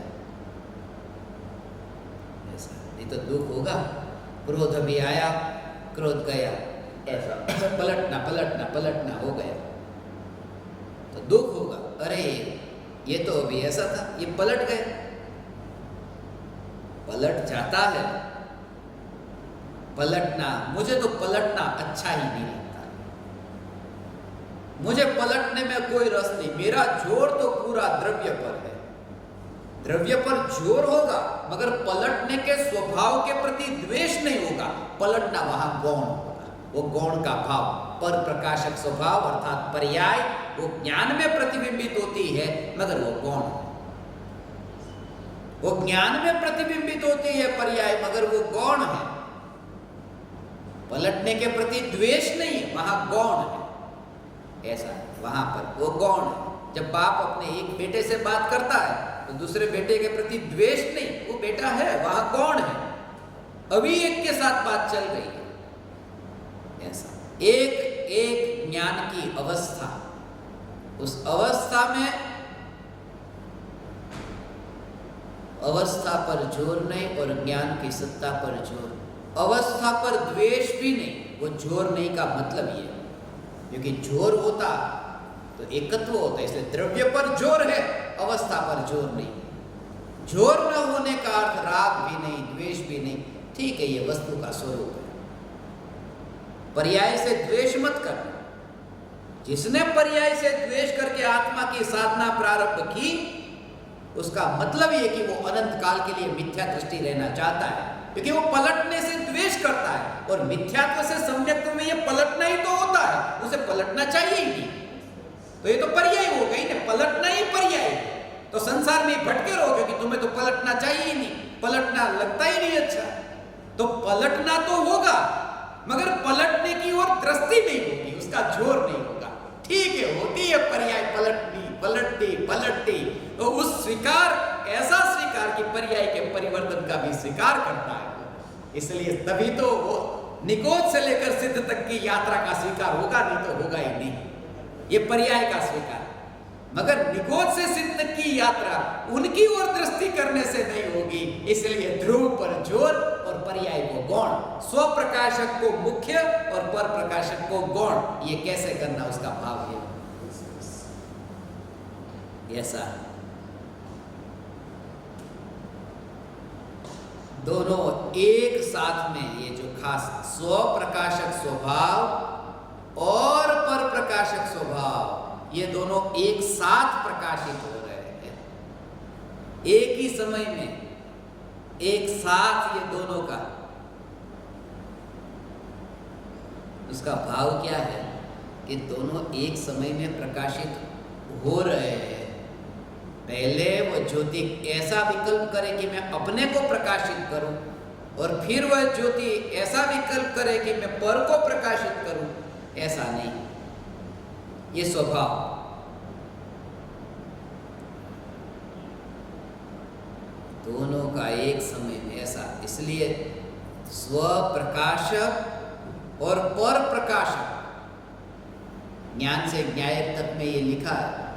ऐसा नहीं तो दुख होगा। क्रोध भी आया, क्रोध गया, ऐसा पलटना पलटना पलटना हो गया तो दुख होगा। अरे ये तो अभी ऐसा था, ये पलट गए। पलट जाता है। पलटना, मुझे तो पलटना अच्छा ही नहीं लगता। मुझे पलटने में कोई रस नहीं। मेरा जोर तो पूरा द्रव्य पर है। द्रव्य पर जोर होगा, मगर पलटने के स्वभाव के प्रति द्वेष नहीं होगा। पलटना वहां गौण होगा, वो गौण का भाव, पर प्रकाशक स्वभाव अर्थात पर्याय, वो ज्ञान में प्रतिबिंबित होती है, मगर वो गौण है। वो ज्ञान में प्रतिबिंबित होती है पर्याय, मगर वो गौण है। पलटने के प्रति द्वेष नहीं, वहां गौण है। ऐसा वहां पर वो गौण है। जब बाप अपने एक बेटे से बात करता है तो दूसरे बेटे के प्रति द्वेष नहीं, वो बेटा है, वहां गौण है। अभी एक के साथ बात चल रही है। ऐसा एक एक ज्ञान की अवस्था, उस अवस्था में अवस्था पर जोर नहीं और ज्ञान की सत्ता पर जोर। अवस्था पर द्वेष भी नहीं, वो जोर नहीं का मतलब ये, क्योंकि जोर होता तो एकत्व होता, इसलिए द्रव्य पर जोर है, अवस्था पर जोर नहीं। जोर न होने का अर्थ राग भी नहीं, द्वेष भी नहीं। ठीक है, ये वस्तु का स्वरूप है। पर्याय से द्वेष मत कर। जिसने पर्याय से द्वेष करके आत्मा की साधना प्रारंभ की, उसका मतलब ये कि वो अनंत काल के लिए मिथ्या दृष्टि रहना चाहता है, क्योंकि वो पलटने से द्वेष करता है। और मिथ्यात्व से सम्यक्त्व में ये पलटना ही तो होता है, उसे पलटना चाहिए ही नहीं। तो ये तो पर्याय हो गई ना, पलटना ही पर्याय। तो संसार में भटके रहो, क्योंकि तुम्हें तो पलटना चाहिए ही नहीं, पलटना लगता ही नहीं अच्छा। तो पलटना तो होगा, मगर पलटने की ओर दृष्टि नहीं होगी, उसका जोर नहीं होगा। ठीक है, होती है पर्याय, पलटनी पलटती पलटती, तो उस स्वीकार, ऐसा स्वीकार कि पर्याय के परिवर्तन का भी स्वीकार करता है। इसलिए तभी तो वो निकोज से लेकर सिद्ध तक की यात्रा का स्वीकार होगा, नहीं तो होगा ही नहीं। ये पर्याय का स्वीकार, मगर निकोज से सिद्ध तक की यात्रा उनकी ओर दृष्टि करने से नहीं होगी। इसलिए ध्रुव पर जोर और पर्याय को गौण, स्व प्रकाशक को मुख्य और पर प्रकाशक को गौण। ये कैसे करना, उसका भाव है ऐसा। दोनों एक साथ में, ये जो खास स्व प्रकाशक स्वभाव और पर प्रकाशक स्वभाव, ये दोनों एक साथ प्रकाशित हो रहे हैं एक ही समय में, एक साथ। ये दोनों का उसका भाव क्या है कि दोनों एक समय में प्रकाशित हो रहे हैं। पहले वो ज्योति ऐसा विकल्प करे कि मैं अपने को प्रकाशित करूं, और फिर वह ज्योति ऐसा विकल्प करे कि मैं पर को प्रकाशित करूं, ऐसा नहीं। ये स्वभाव। दोनों का एक समय में ऐसा, इसलिए स्व प्रकाशक और पर प्रकाशक। ज्ञान से ज्ञाय तक में ये लिखा है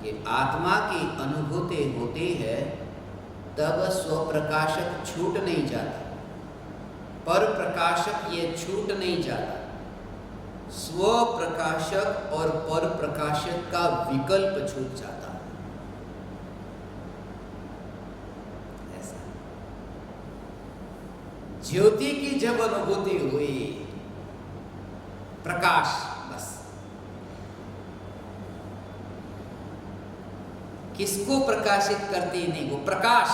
कि आत्मा की अनुभूति होती है तब स्व प्रकाशक छूट नहीं जाता, पर प्रकाशक ये छूट नहीं जाता। स्व प्रकाशक और पर प्रकाशक का विकल्प छूट जाता है। ऐसा ज्योति की जब अनुभूति हुई, प्रकाश बस, किसको प्रकाशित करती नहीं, वो प्रकाश।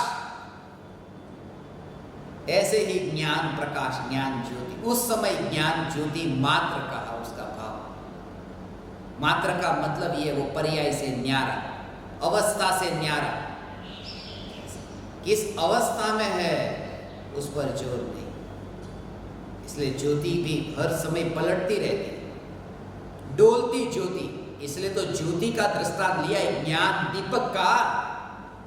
ऐसे ही ज्ञान प्रकाश, ज्ञान ज्योति, उस समय ज्ञान ज्योति मात्र कहा उसका भाव। मात्र का मतलब ये, वो पर्याय से न्यारा, अवस्था से न्यारा। किस अवस्था में है उस पर जोर नहीं। इसलिए ज्योति भी हर समय पलटती रहती है, डोलती ज्योति। इसलिए तो ज्योति का दृष्टांत लिया है ज्ञान दीपक का।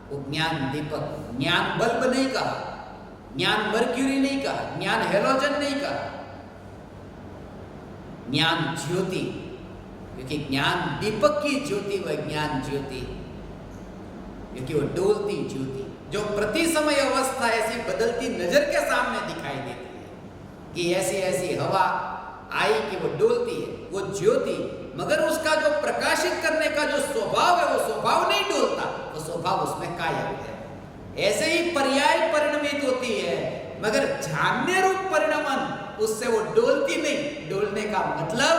वो ज्ञान दीपक, ज्ञान बल्ब नहीं कहा, ज्ञान मर्क्यूरी नहीं कहा, ज्ञान हेलोजन नहीं कहा, ज्ञान ज्योति। क्योंकि ज्ञान दीपक की ज्योति वह ज्ञान ज्योति, क्योंकि वो डोलती ज्योति जो प्रति समय अवस्था ऐसी बदलती नजर के सामने दिखाई देती है कि ऐसी ऐसी हवा आई कि वो डोलती है, वो ज्योति। मगर उसका जो प्रकाशित करने का जो स्वभाव है, वो स्वभाव नहीं डोलता, वो स्वभाव उसमें कायम है। ऐसे ही पर्याय परिणमित होती है, मगर जानने रूप परिणमन उससे वो डोलती नहीं। डोलने का मतलब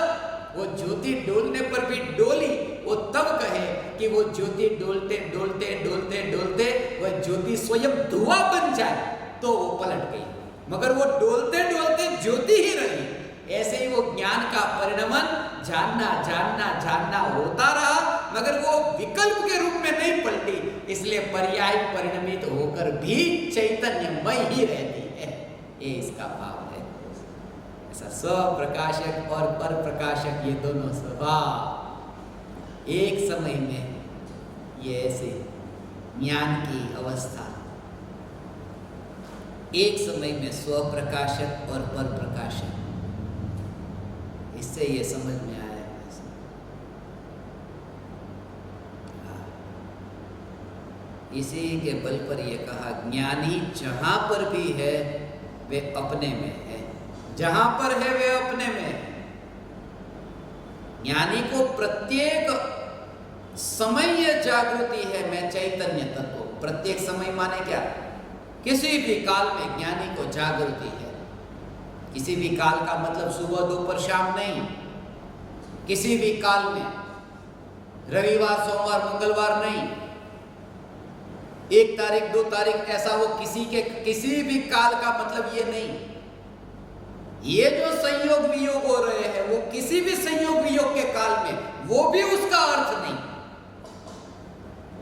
वो ज्योति डोलने पर भी डोली, वो तब कहे कि वो ज्योति डोलते डोलते डोलते डोलते वह ज्योति स्वयं धुआं बन जाए तो वो पलट गई, मगर वो डोलते डोलते ज्योति ही रही। ऐसे ही वो ज्ञान का परिणमन जानना जानना जानना होता रहा, मगर वो विकल्प के रूप में नहीं पलटी। इसलिए पर्याय परिणमित होकर भी चैतन्यमय ही रहती है। ये इसका भाव है। ऐसा स्व प्रकाशक और पर प्रकाशक, ये दोनों स्वभाव एक समय में, ये ऐसे ज्ञान की अवस्था एक समय में स्व प्रकाशक और पर प्रकाशक। इससे ये समझ में आया। इसी के बल पर ये कहा, ज्ञानी जहां पर भी है वे अपने में है, जहां पर है वे अपने में है। ज्ञानी को प्रत्येक समय यह जागृति है, मैं चैतन्य तत्व। प्रत्येक समय माने क्या? किसी भी काल में ज्ञानी को जागृति है। किसी भी काल का मतलब सुबह दोपहर शाम नहीं, किसी भी काल में, रविवार सोमवार मंगलवार नहीं, 1 तारीख 2 तारीख ऐसा वो किसी भी काल का मतलब ये नहीं। ये जो संयोग वियोग हो रहे हैं वो किसी भी संयोग वियोग के काल में, वो भी उसका अर्थ नहीं।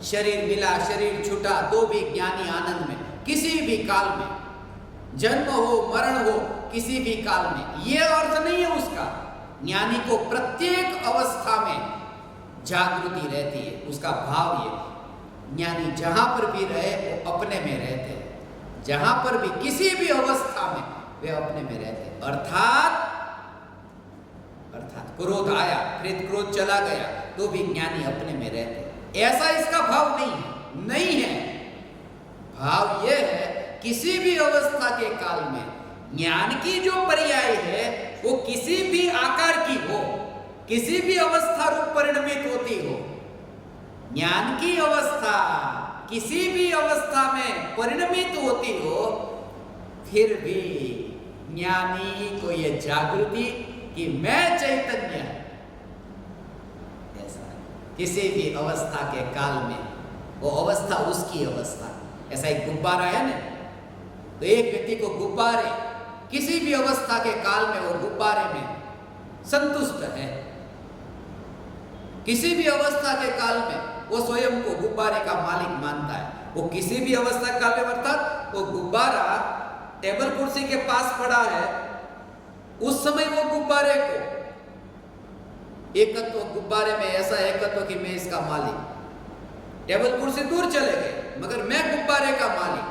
शरीर मिला, शरीर छूटा, तो भी ज्ञानी आनंद में, किसी भी काल में, जन्म हो मरण हो, किसी भी काल में, ये अर्थ नहीं है उसका। ज्ञानी को प्रत्येक अवस्था में जागृति रहती है, उसका भाव ये। ज्ञानी जहां पर भी रहे वो अपने में रहते हैं, जहां पर भी किसी भी अवस्था में वे अपने में रहते हैं। अर्थात क्रोध आया फिर क्रोध चला गया तो भी ज्ञानी अपने में रहते हैं। ऐसा इसका भाव नहीं है, नहीं है। भाव यह है किसी भी अवस्था के काल में ज्ञान की जो पर्याय है वो किसी भी आकार की हो, किसी भी अवस्था रूप परिणमित होती हो। ज्ञान की अवस्था किसी भी अवस्था में परिणमित होती हो, फिर भी ज्ञानी को यह जागृति कि मैं चैतन्य, ऐसा किसी भी अवस्था के काल में वो अवस्था उसकी अवस्था। ऐसा एक गुब्बारा है ना, तो एक व्यक्ति को गुब्बारे किसी भी अवस्था के काल में वो गुब्बारे में संतुष्ट है, किसी भी अवस्था के काल में वो स्वयं को गुब्बारे का मालिक मानता है। वो किसी भी अवस्था काल में, अर्थात वो गुब्बारा टेबल कुर्सी के पास पड़ा है, उस समय वो गुब्बारे को एकत्व, गुब्बारे में ऐसा एकत्व कि मैं इसका मालिक। टेबल कुर्सी दूर चले गए मगर मैं गुब्बारे का मालिक।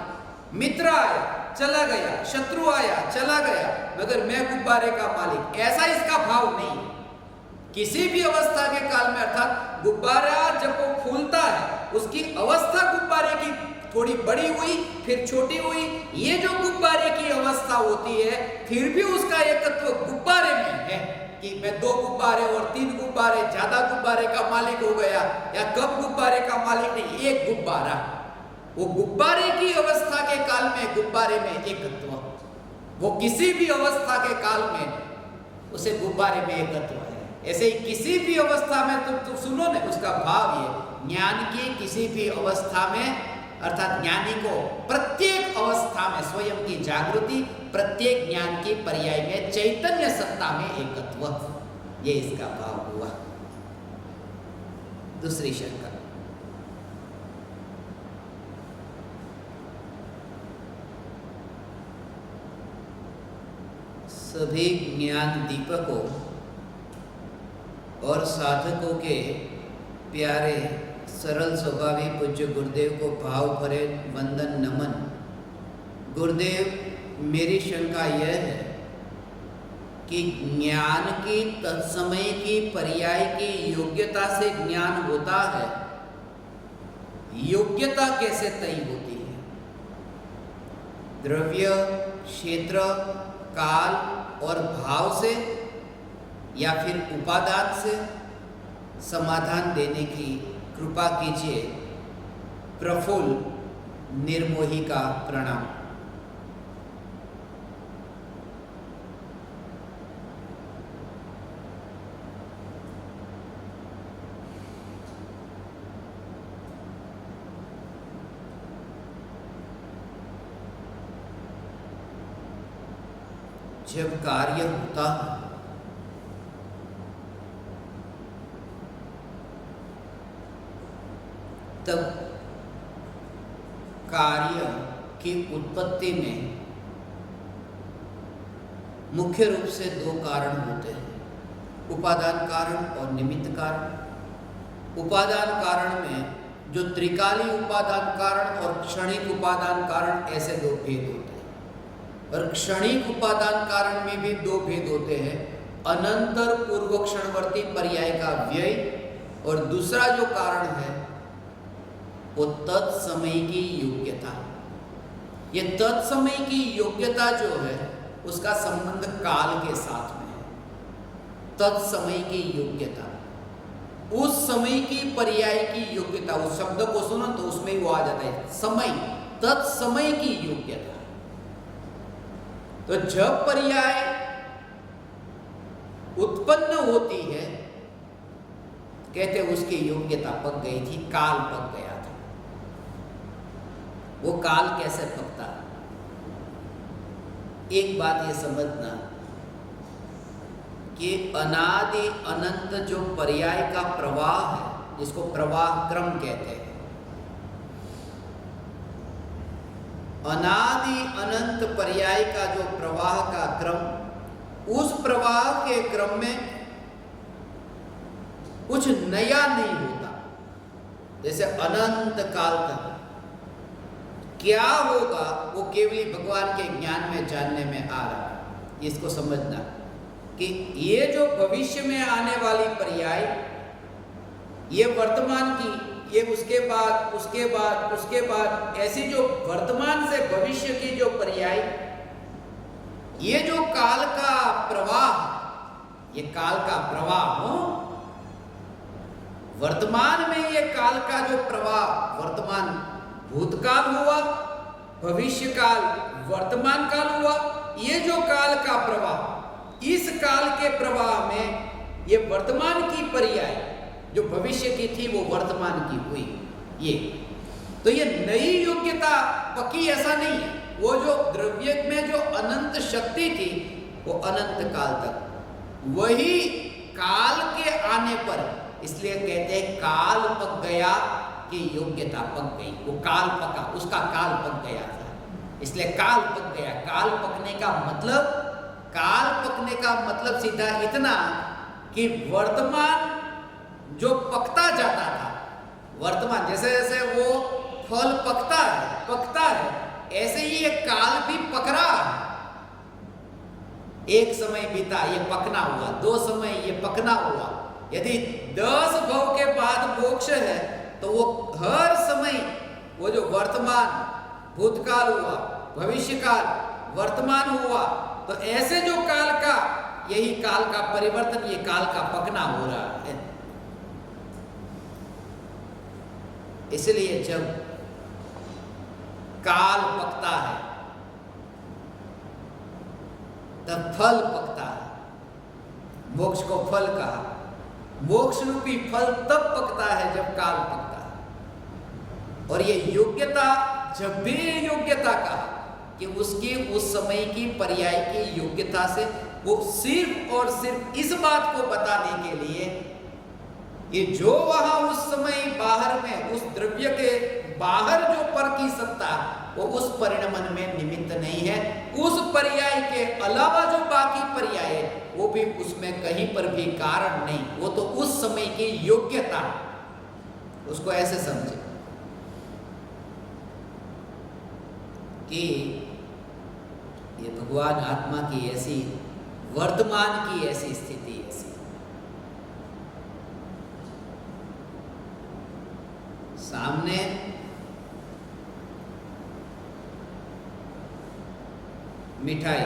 मित्र आया चला गया, शत्रु आया चला गया, मगर मैं गुब्बारे का मालिक। ऐसा इसका भाव नहीं। किसी भी अवस्था के काल में, अर्थात गुब्बारा जब वो फूलता है उसकी अवस्था गुब्बारे की थोड़ी बड़ी हुई फिर छोटी हुई, ये जो गुब्बारे की अवस्था होती है फिर भी उसका एकत्व गुब्बारे में है कि मैं 2 गुब्बारे और 3 गुब्बारे, ज्यादा गुब्बारे का मालिक हो गया या कम गुब्बारे का मालिक नहीं, एक गुब्बारा। वो गुब्बारे की अवस्था के काल में गुब्बारे में एकत्व, वो किसी भी अवस्था के काल में उसे गुब्बारे में एकत्व है। ऐसे ही किसी भी अवस्था में तुम सुनो ना, उसका भाव ये ज्ञान की किसी भी अवस्था में, अर्थात ज्ञानी को प्रत्येक अवस्था में स्वयं की जागृति, प्रत्येक ज्ञान की पर्याय में चैतन्य सत्ता में एकत्व, ये इसका भाव हुआ। दूसरी शंका, सभी ज्ञान दीपकों और साधकों के प्यारे सरल स्वभावी पूज्य गुरुदेव को भाव भरे वंदन नमन। गुरुदेव, मेरी शंका यह है कि ज्ञान की तत्समय की पर्याय की योग्यता से ज्ञान होता है, योग्यता कैसे तय होती है? द्रव्य, क्षेत्र, काल और भाव से या फिर उपादान से? समाधान देने की कृपा कीजिए। प्रफुल्ल निर्मोही का प्रणाम। जब कार्य होता है तब कार्य की उत्पत्ति में मुख्य रूप से 2 कारण होते हैं, उपादान कारण और निमित्त कारण। उपादान कारण में जो त्रिकाली उपादान कारण और क्षणिक उपादान कारण, ऐसे 2 भेद होते हैं। और क्षणिक उपादान कारण में भी 2 भेद होते हैं, अनंतर पूर्व क्षणवर्ती पर्याय का व्यय, और दूसरा जो कारण है वो तत्समय की योग्यता। ये तत्समय की योग्यता जो है उसका संबंध काल के साथ में है। तत्समय की योग्यता, उस समय की पर्याय की योग्यता, उस शब्द को सुनो तो उसमें ही वो आ जाता है, समय, तत्समय की योग्यता। तो जब पर्याय उत्पन्न होती है कहते उसकी योग्यता पक गई थी, काल पक गया था। वो काल कैसे पकता? एक बात ये समझना कि अनादि अनंत जो पर्याय का प्रवाह है, जिसको प्रवाह क्रम कहते हैं, अनादि अनंत पर्याय का जो प्रवाह का क्रम, उस प्रवाह के क्रम में कुछ नया नहीं होता। जैसे अनंत काल तक क्या होगा वो केवल भगवान के ज्ञान में जानने में आ रहा है। इसको समझना कि ये जो भविष्य में आने वाली पर्याय, ये वर्तमान की, ये उसके बाद उसके बाद उसके बाद, ऐसी जो वर्तमान से भविष्य की जो पर्याय, ये जो काल का प्रवाह, ये काल का प्रवाह हो, वर्तमान में ये काल का जो प्रवाह, वर्तमान भूतकाल हुआ, भविष्य काल वर्तमान काल हुआ, ये जो काल का प्रवाह, इस काल के प्रवाह में ये वर्तमान की पर्याय जो भविष्य की थी वो वर्तमान की हुई। ये तो ये नई योग्यता पकी ऐसा नहीं है। वो जो द्रव्य में जो अनंत शक्ति थी वो अनंत काल तक, वही काल के आने पर, इसलिए कहते हैं काल पक गया कि योग्यता पक गई। वो काल पका, उसका काल पक गया था। इसलिए काल पक गया। काल पकने का मतलब सीधा इतना कि वर्तमान जो पकता जाता था, वर्तमान जैसे जैसे वो फल पकता है, ऐसे ही ये काल भी पक रहा है। एक समय बीता, ये पकना हुआ, 2 समय ये पकना हुआ। यदि 10 भव के बाद मोक्ष है तो वो हर समय वो जो वर्तमान, भूतकाल हुआ, भविष्यकाल, वर्तमान हुआ, तो ऐसे जो काल का, यही काल का परिवर्तन, ये काल का पकना हो रहा है। इसलिए जब काल पकता है तब फल पकता है। मोक्ष को फल कहा। मोक्ष रूपी फल तब पकता है जब काल पकता है। और ये योग्यता, जब भी योग्यता कहा कि उसकी उस समय की पर्याय की योग्यता से, वो सिर्फ और सिर्फ इस बात को बताने के लिए कि जो वहां उस समय बाहर में, उस द्रव्य के बाहर जो पर की सत्ता, वो उस परिणमन में निमित्त नहीं है। उस पर्याय के अलावा जो बाकी पर्याय है, वो भी उसमें कहीं पर भी कारण नहीं, वो तो उस समय की योग्यता। उसको ऐसे समझे कि ये भगवान आत्मा की ऐसी, वर्तमान की ऐसी स्थिति, ऐसी सामने मिठाई।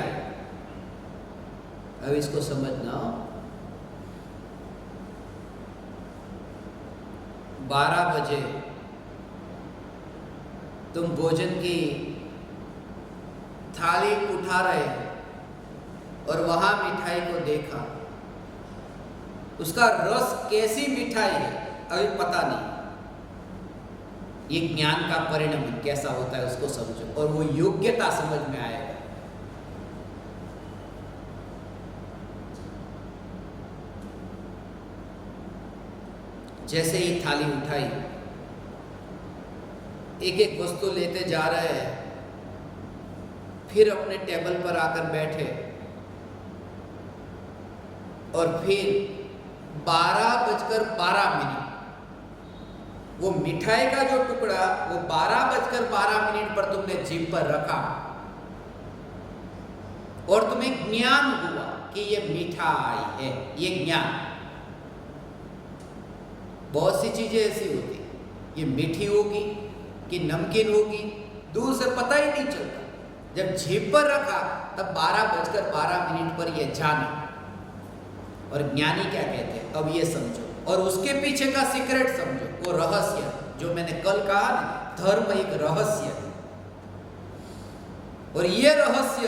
अब इसको समझना, 12 बजे तुम भोजन की थाली उठा रहे और वहां मिठाई को देखा, उसका रस कैसी मिठाई है अभी पता नहीं। ये ज्ञान का परिणाम कैसा होता है उसको समझो, और वो योग्यता समझ में आएगा। जैसे ही थाली उठाई, एक एक वस्तु लेते जा रहे हैं, फिर अपने टेबल पर आकर बैठे, और फिर 12:12 वो मिठाई का जो टुकड़ा, वो 12:12 पर तुमने जीभ पर रखा, और तुम्हें ज्ञान हुआ कि ये मिठाई है, ये ज्ञान। बहुत सी चीजें ऐसी होती, ये मीठी होगी कि नमकीन होगी, दूर से पता ही नहीं चलता। जब जीभ पर रखा तब 12:12 पर ये जाना। और ज्ञानी क्या कहते हैं, अब ये समझो, और उसके पीछे का सीक्रेट समझो, वो रहस्य जो मैंने कल कहा ना, धर्म एक रहस्य है। और ये रहस्य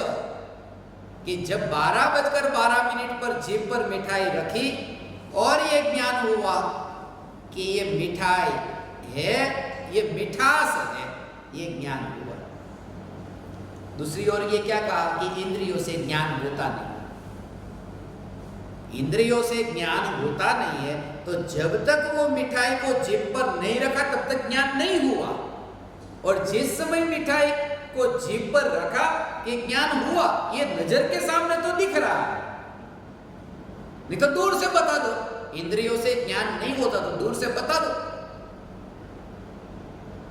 कि जब 12:12 पर जीभ पर मिठाई रखी और ये ज्ञान हुआ कि ये मिठाई है, ये मिठास है, ये ज्ञान हुआ। दूसरी ओर ये क्या कहा कि इंद्रियों से ज्ञान होता नहीं। इंद्रियों से ज्ञान होता नहीं है, तो जब तक वो मिठाई को जीभ पर नहीं रखा तब तक ज्ञान नहीं हुआ। और जिस समय मिठाई को जीभ पर रखा कि ज्ञान हुआ, ये नजर के सामने तो दिख रहा है, नहीं तो दूर से बता दो। इंद्रियों से ज्ञान नहीं होता तो दूर से बता दो।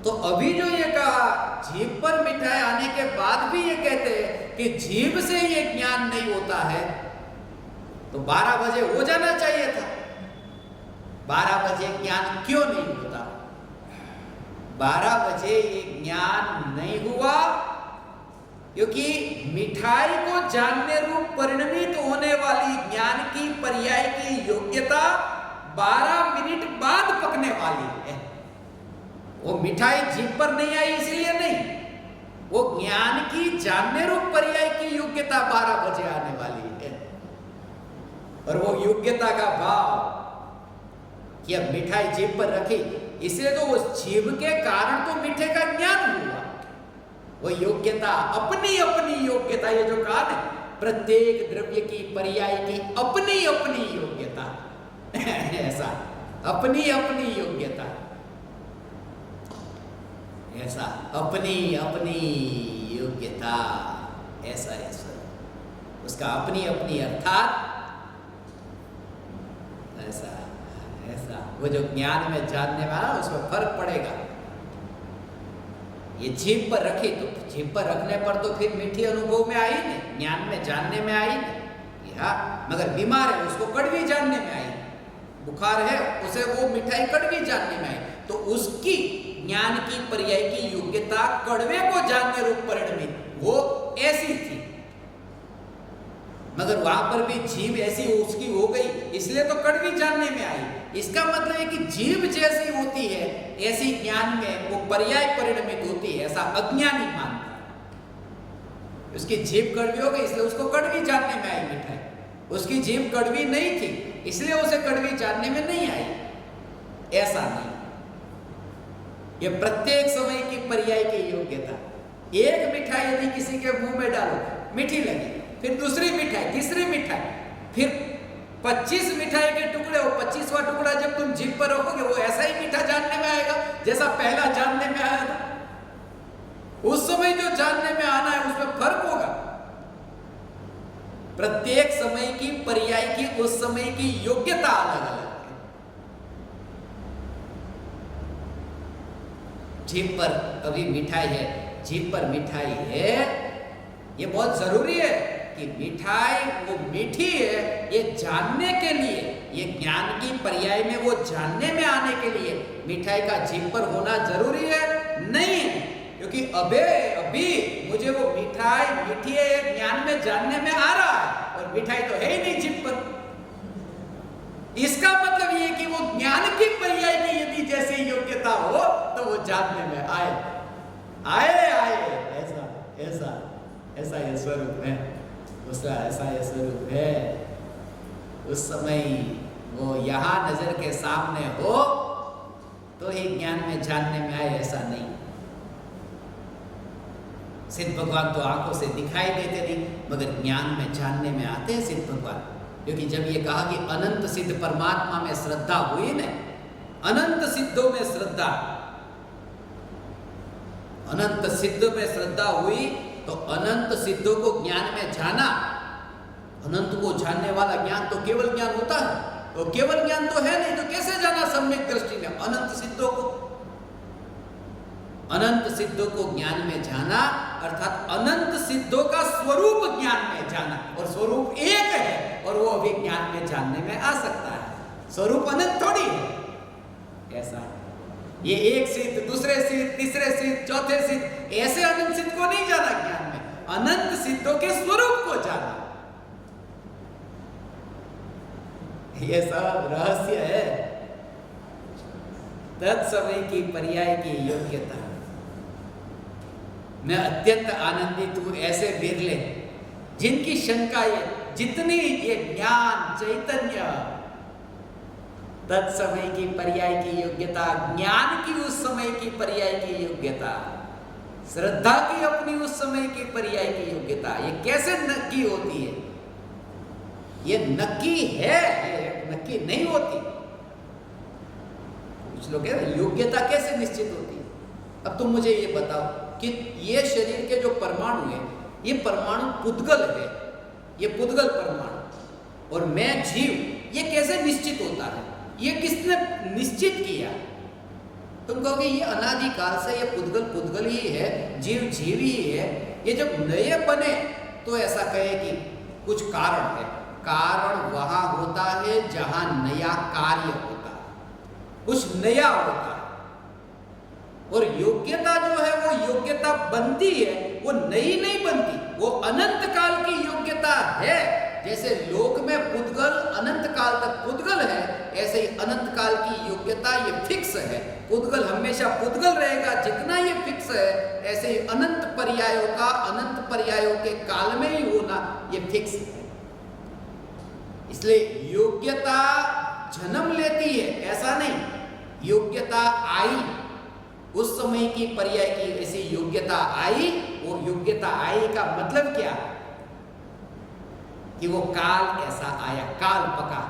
तो अभी जो ये कहा, जीभ पर मिठाई आने के बाद भी ये कहते हैं कि जीभ से ये ज्ञान नहीं होता है, तो 12 बजे हो जाना चाहिए था। 12 बजे ज्ञान क्यों नहीं होता? 12 बजे ये ज्ञान नहीं हुआ क्योंकि मिठाई को जानने रूप परिणमित होने वाली ज्ञान की पर्याय की योग्यता 12 मिनट बाद पकने वाली है। वो मिठाई जीभ पर नहीं आई इसलिए नहीं, वो ज्ञान की जानने रूप पर्याय की योग्यता 12 बजे आने वाली है। और वो योग्यता का भाव कि अब मिठाई जीभ पर रखी, इसलिए तो उस जीभ के कारण तो मीठे का ज्ञान हुआ। वो योग्यता, अपनी अपनी योग्यता, ये जो कहा ना, प्रत्येक द्रव्य की पर्याय की अपनी अपनी योग्यता ऐसा अपनी अपनी योग्यता, ऐसा अपनी अपनी योग्यता, ऐसा है स्वरूप उसका, अपनी अपनी अर्थात ऐसा ऐसा। वो जो ज्ञान में जानने वाला उसमें फर्क पड़ेगा। ये जीभ पर रखी तो जीभ पर रखने पर तो फिर मीठी अनुभव में आई नहीं, ज्ञान में जानने में आई नहीं। हाँ, मगर बीमार है उसको कड़वी जानने में आई, बुखार है उसे वो मिठाई कड़वी जानने में आई, तो उसकी ज्ञान की पर्याय की योग्यता कड़वे को जानने रूप परिणमित वो ऐसी थी। मगर वहां पर भी जीभ ऐसी उसकी हो गई, इसलिए तो कड़वी जानने में आई। इसका मतलब है कि जीभ जैसी होती है ऐसी ज्ञान में वो पर्याय परिणमित होती है, ऐसा अज्ञानी मानता है। उसकी जीभ कड़वी हो गई इसलिए उसको कड़वी जानने में आई मिठाई, उसकी जीभ कड़वी नहीं थी इसलिए उसे कड़वी जानने में नहीं आई, ऐसा नहीं। ये प्रत्येक समय की पर्याय की योग्यता। एक मिठाई यदि किसी के मुंह में डालो मीठी लगी, फिर दूसरी मिठाई, तीसरी मिठाई, फिर 25 मिठाई के टुकड़े हो, 25वां टुकड़ा जब तुम जीभ पर रखोगे वो ऐसा ही मीठा जानने में आएगा जैसा पहला जानने में आया था। उस समय जो जानने में आना है उसमें फर्क होगा। प्रत्येक समय की पर्याय की उस समय की योग्यता अलग अलग है। जीभ पर अभी मिठाई है, जीभ पर मिठाई है, ये बहुत जरूरी है कि मिठाई वो मीठी है ये जानने के लिए, ये ज्ञान की पर्याय में वो जानने में आने के लिए मिठाई का जीभ पर होना जरूरी है नहीं है, क्योंकि अभी मुझे वो मिठाई मीठी है ये ज्ञान में जानने में आ रहा है और मिठाई तो है ही नहीं जीभ पर। इसका मतलब ये कि वो ज्ञान की पर्याय की यदि जैसी योग्यता हो तो वो जानने में आए आए आए, ऐसा ऐसा ऐसा ये स्वरूप है उसका, ऐसा ये स्वरूप है। उस समय वो यहाँ नजर के सामने हो तो ही ज्ञान में जानने में आए, ऐसा नहीं। सिद्ध भगवान तो आंखों से दिखाई देते नहीं मगर ज्ञान में जानने में आते हैं सिद्ध भगवान, क्योंकि जब ये कहा कि अनंत सिद्ध परमात्मा में श्रद्धा हुई ना, अनंत सिद्धों में श्रद्धा, अनंत सिद्ध में श्रद्धा हुई तो अनंत सिद्धों को ज्ञान में जाना। अनंत को जानने वाला ज्ञान तो केवल ज्ञान होता है, तो केवल ज्ञान तो है नहीं, तो कैसे जाना सम्यक दृष्टि में अनंत सिद्धों को? अनंत सिद्धों को ज्ञान में जाना अर्थात अनंत सिद्धों का स्वरूप ज्ञान में जाना, और स्वरूप एक है और वो अभी ज्ञान में जानने में आ सकता है। स्वरूप अनंत थोड़ी है, ऐसा ये एक सिद्ध, दूसरे सिद्ध, तीसरे सिद्ध, चौथे सिद्ध, ऐसे अनंत सिद्ध को नहीं जाना ज्ञान में, अनंत सिद्धों के स्वरूप को जाना। ये सब रहस्य है तत्समय की पर्याय की योग्यता। मैं अत्यंत आनंदित हूं ऐसे बिरले जिनकी शंका ये, जितनी ये ज्ञान चैतन्य तत्समय की पर्याय की योग्यता, ज्ञान की उस समय की पर्याय की योग्यता, श्रद्धा की अपनी उस समय की पर्याय की योग्यता, ये कैसे नक्की होती है? ये नक्की है, ये नक्की नहीं होती। कुछ लोग कह रहे योग्यता कैसे निश्चित होती है? अब तुम मुझे ये बताओ कि ये शरीर के जो परमाणु है, ये परमाणु पुद्गल है, ये पुद्गल परमाणु, और मैं जीव, ये कैसे निश्चित होता है? ये किसने निश्चित किया? तुम कहोगे ये अनादिकाल से ये पुद्गल पुद्गल ही है, जीव जीव ही है। ये जब नए बने तो ऐसा कहे कि कुछ कारण है। कारण वहां होता है जहां नया कार्य होता है, कुछ नया होता है। और योग्यता जो है वो योग्यता बनती है, वो नई नहीं बनती, वो अनंत काल की योग्यता है। जैसे लोक में पुद्गल अनंत काल तक पुद्गल है, ऐसे ही अनंत काल की योग्यता ये फिक्स है। पुद्गल हमेशा पुद्गल रहेगा, जितना ये फिक्स है, ऐसे ही अनंत पर्यायों का अनंत पर्यायों के काल में ही होना ये फिक्स है। इसलिए योग्यता जन्म लेती है ऐसा नहीं, योग्यता आई, उस समय की पर्याय की ऐसी योग्यता आई। वो योग्यता आई का मतलब क्या? कि वो काल ऐसा आया, काल पका,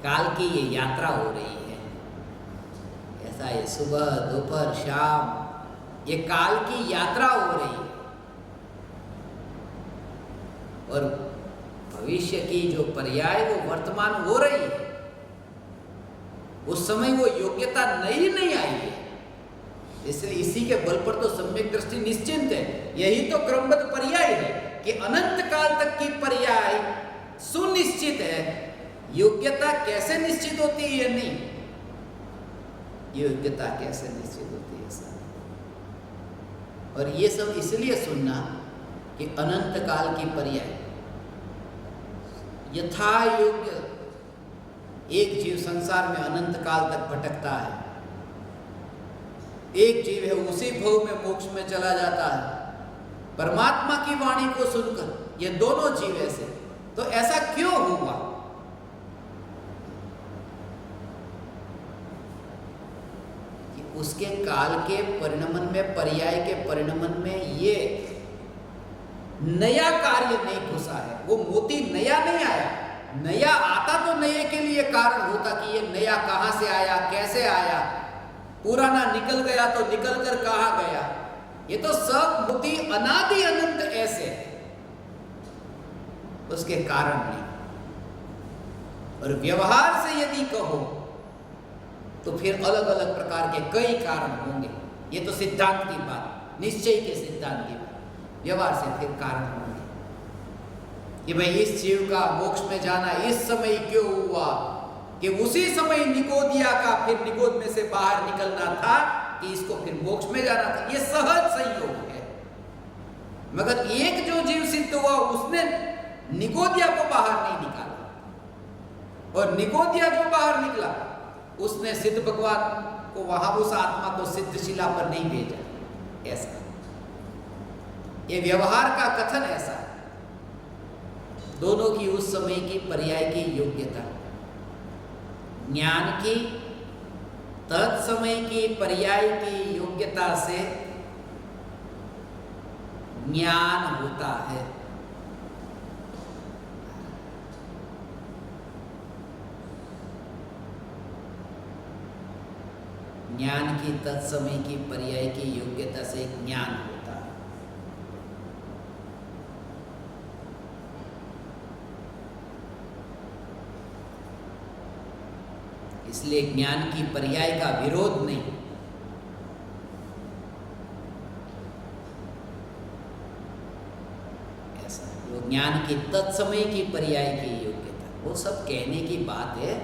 काल की ये यात्रा हो रही है। ऐसा ये सुबह दोपहर शाम ये काल की यात्रा हो रही है और भविष्य की जो पर्याय वो वर्तमान हो रही है। उस समय वो योग्यता नई नहीं आई है, इसलिए इसी के बल पर तो सम्यक दृष्टि निश्चिंत है। यही तो क्रमबद्ध पर्याय है कि अनंत काल तक की पर्याय सुनिश्चित है। योग्यता कैसे निश्चित होती है ये नहीं, योग्यता कैसे निश्चित होती है सर। और ये सब इसलिए सुनना कि अनंत काल की पर्याय यथा योग्य एक जीव संसार में अनंत काल तक भटकता है, एक जीव है उसी भव में मोक्ष में चला जाता है परमात्मा की वाणी को सुनकर। ये दोनों जीव ऐसे, तो ऐसा क्यों हुआ? कि उसके काल के परिणमन में, पर्याय के परिणमन में ये नया कार्य नहीं घुसा है। वो मोती नया नहीं आया। नया आता तो नए के लिए कारण होता कि ये नया कहां से आया, कैसे आया। पुराना निकल गया तो निकल कर कहां गया। ये तो सब मोती अनादि अनंत ऐसे है, उसके कारण नहीं। और व्यवहार से यदि कहो तो फिर अलग अलग प्रकार के कई कारण होंगे। ये तो सिद्धांत की बात, निश्चय के सिद्धांत की बात। व्यवहार से फिर कारण होंगे कि भाई इस जीव का मोक्ष में जाना इस समय क्यों हुआ, कि उसी समय निकोदिया का फिर निकोद में से बाहर निकलना था कि इसको फिर मोक्ष में जाना था। ये सहज संयोग है। मगर एक जो जीव सिद्ध हुआ उसने निकोदिया को बाहर नहीं निकाला, और निकोदिया जो बाहर निकला उसने सिद्ध भगवान को वहां उस आत्मा को सिद्ध शिला पर नहीं भेजा। ऐसा ये व्यवहार का कथन ऐसा है। दोनों की उस समय की पर्याय की योग्यता, ज्ञान की तत्समय की पर्याय की योग्यता से ज्ञान होता है। ज्ञान की तत्समय की पर्याय की योग्यता से ज्ञान होता है। इसलिए ज्ञान की पर्याय का विरोध नहीं। ऐसा वो ज्ञान की तत्समय की पर्याय की योग्यता, वो सब कहने की बात है,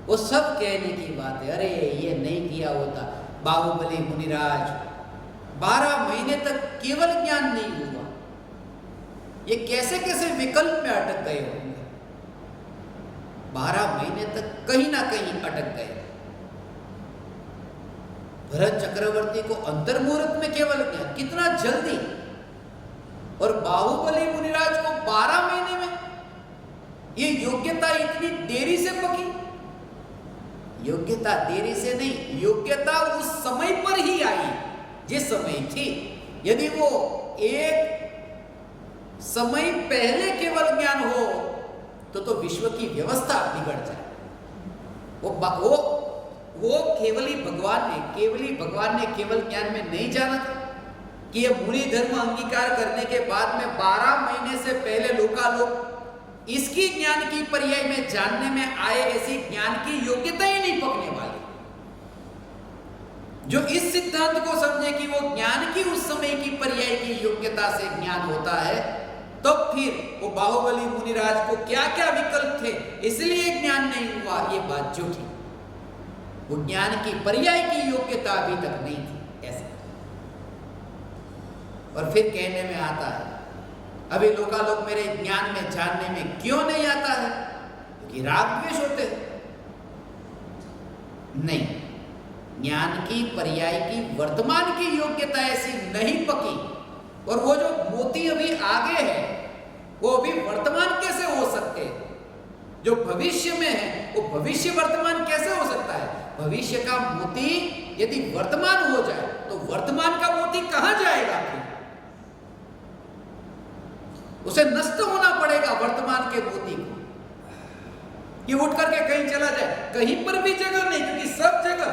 वो सब कहने की बात है। अरे ये नहीं किया होता, बाहुबली मुनिराज 12 महीने तक केवल ज्ञान नहीं हुआ, ये कैसे कैसे विकल्प में अटक गए होंगे। 12 महीने तक कहीं ना कहीं अटक गए। भरत चक्रवर्ती को अंतर्मुहूर्त में केवल ज्ञान, कितना जल्दी, और बाहुबली मुनिराज को 12 महीने में। ये योग्यता इतनी देरी से पकी। योग्यता देरी से नहीं, योग्यता उस समय पर ही आई जिस समय थी। यदि वो एक समय पहले केवल ज्ञान हो तो विश्व की व्यवस्था बिगड़ जाए। वो केवली भगवान ने केवल ज्ञान में नहीं जाना था कि ये मुनि धर्म अंगीकार करने के बाद में 12 महीने से पहले लोकालोक इसकी ज्ञान की पर्याय में जानने में आए, ऐसी ज्ञान की योग्यता ही नहीं पकने वाली। जो इस सिद्धांत को समझे कि वो ज्ञान की उस समय की पर्याय की योग्यता से ज्ञान होता है, तो फिर वो बाहुबली मुनिराज को क्या क्या विकल्प थे इसलिए ज्ञान नहीं हुआ, ये बात झूठी। वो ज्ञान की पर्याय की योग्यता अभी तक नहीं थी। ऐसा और फिर कहने में आता है अभी लोकालोक मेरे ज्ञान में जानने में क्यों नहीं आता है, क्योंकि राग द्वेष होते हैं। नहीं, ज्ञान की पर्याय की वर्तमान की योग्यता ऐसी नहीं पकी, और वो जो मोती अभी आगे है वो अभी वर्तमान कैसे हो सकते हैं? जो भविष्य में है वो भविष्य वर्तमान कैसे हो सकता है? भविष्य का मोती यदि वर्तमान हो जाए तो वर्तमान का मोती कहां जाएगा? फिर उसे नष्ट होना पड़ेगा वर्तमान के मोती को, कि उठ करके कहीं चला जाए। कहीं पर भी जगह नहीं, क्योंकि सब जगह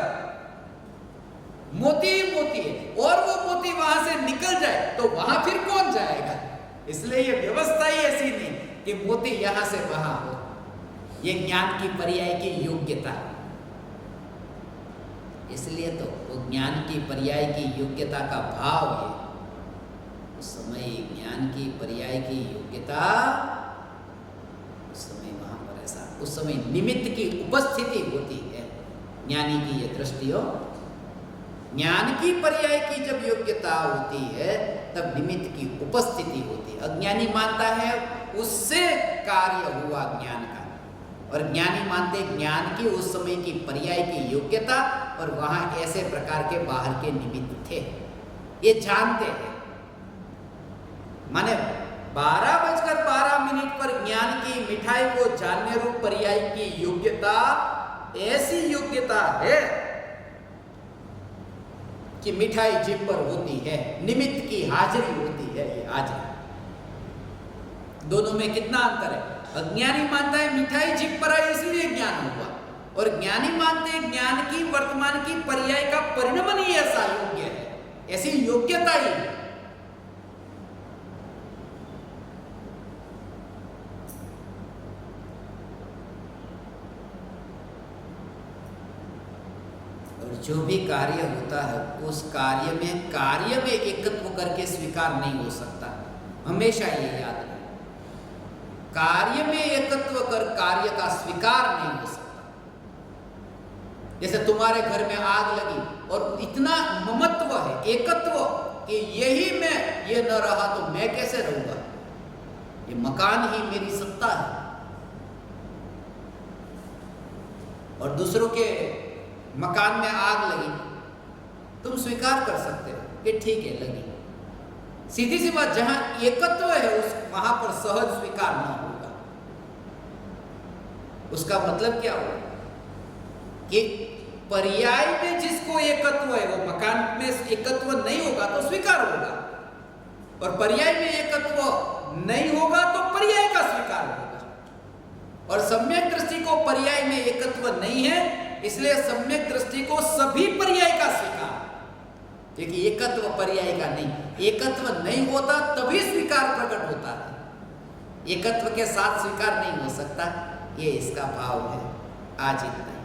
मोती ही मोती है, और वो मोती वहां से निकल जाए तो वहां फिर कौन जाएगा? इसलिए ये व्यवस्था ही ऐसी नहीं कि मोती यहां से वहां हो। ये ज्ञान की पर्याय की योग्यता, इसलिए तो वो ज्ञान की पर्याय की योग्यता का भाव है। उस समय ज्ञान की पर्याय की योग्यता, उस समय वहां पर ऐसा, उस समय निमित्त की उपस्थिति होती है। ज्ञानी की ये दृष्टि हो, ज्ञान की पर्याय की जब योग्यता होती है तब निमित्त की उपस्थिति होती है। अज्ञानी मानता है उससे कार्य हुआ ज्ञान का, और ज्ञानी मानते ज्ञान की उस समय की पर्याय की योग्यता, और वहां ऐसे प्रकार के बाहर के निमित्त थे, ये जानते हैं। माने 12:12 पर ज्ञान की मिठाई को जानने रूप पर्याय की योग्यता ऐसी योग्यता है कि मिठाई जिभ पर होती है, निमित्त की हाजिरी होती है। ये हाजिरी, दोनों में कितना अंतर है? अज्ञानी मानता है मिठाई जिभ पर आई इसलिए ज्ञान हुआ, और ज्ञानी मानते हैं ज्ञान की वर्तमान की पर्याय का परिणमन ही ऐसा योग्य है, ऐसी योग्यता ही। और जो भी कार्य होता है उस कार्य में एकत्व करके स्वीकार नहीं हो सकता। हमेशा ये याद रखें, कार्य में एकत्व कर कार्य का स्वीकार नहीं हो सकता। जैसे तुम्हारे घर में आग लगी और इतना ममत्व है, एकत्व, कि यही मैं, ये न रहा तो मैं कैसे रहूंगा, ये मकान ही मेरी सत्ता है। और दूसरों के मकान में आग लगी, तुम स्वीकार कर सकते हो कि ठीक है लगी। सीधी सी बात, जहां एकत्व है उस वहां पर सहज स्वीकार न होगा। उसका मतलब क्या होगा कि पर्याय में जिसको एकत्व है, वो मकान में एकत्व नहीं होगा तो स्वीकार होगा, और पर्याय में एकत्व नहीं होगा तो पर्याय का स्वीकार होगा। और सम्यक दृष्टि को पर्याय में एकत्व नहीं है, इसलिए सम्यक दृष्टि को सभी पर्याय का स्वीकार, क्योंकि एकत्व पर्याय का नहीं, एकत्व नहीं होता तभी स्वीकार प्रकट होता है, एकत्व के साथ स्वीकार नहीं हो सकता। ये इसका भाव है। आज इतना ही।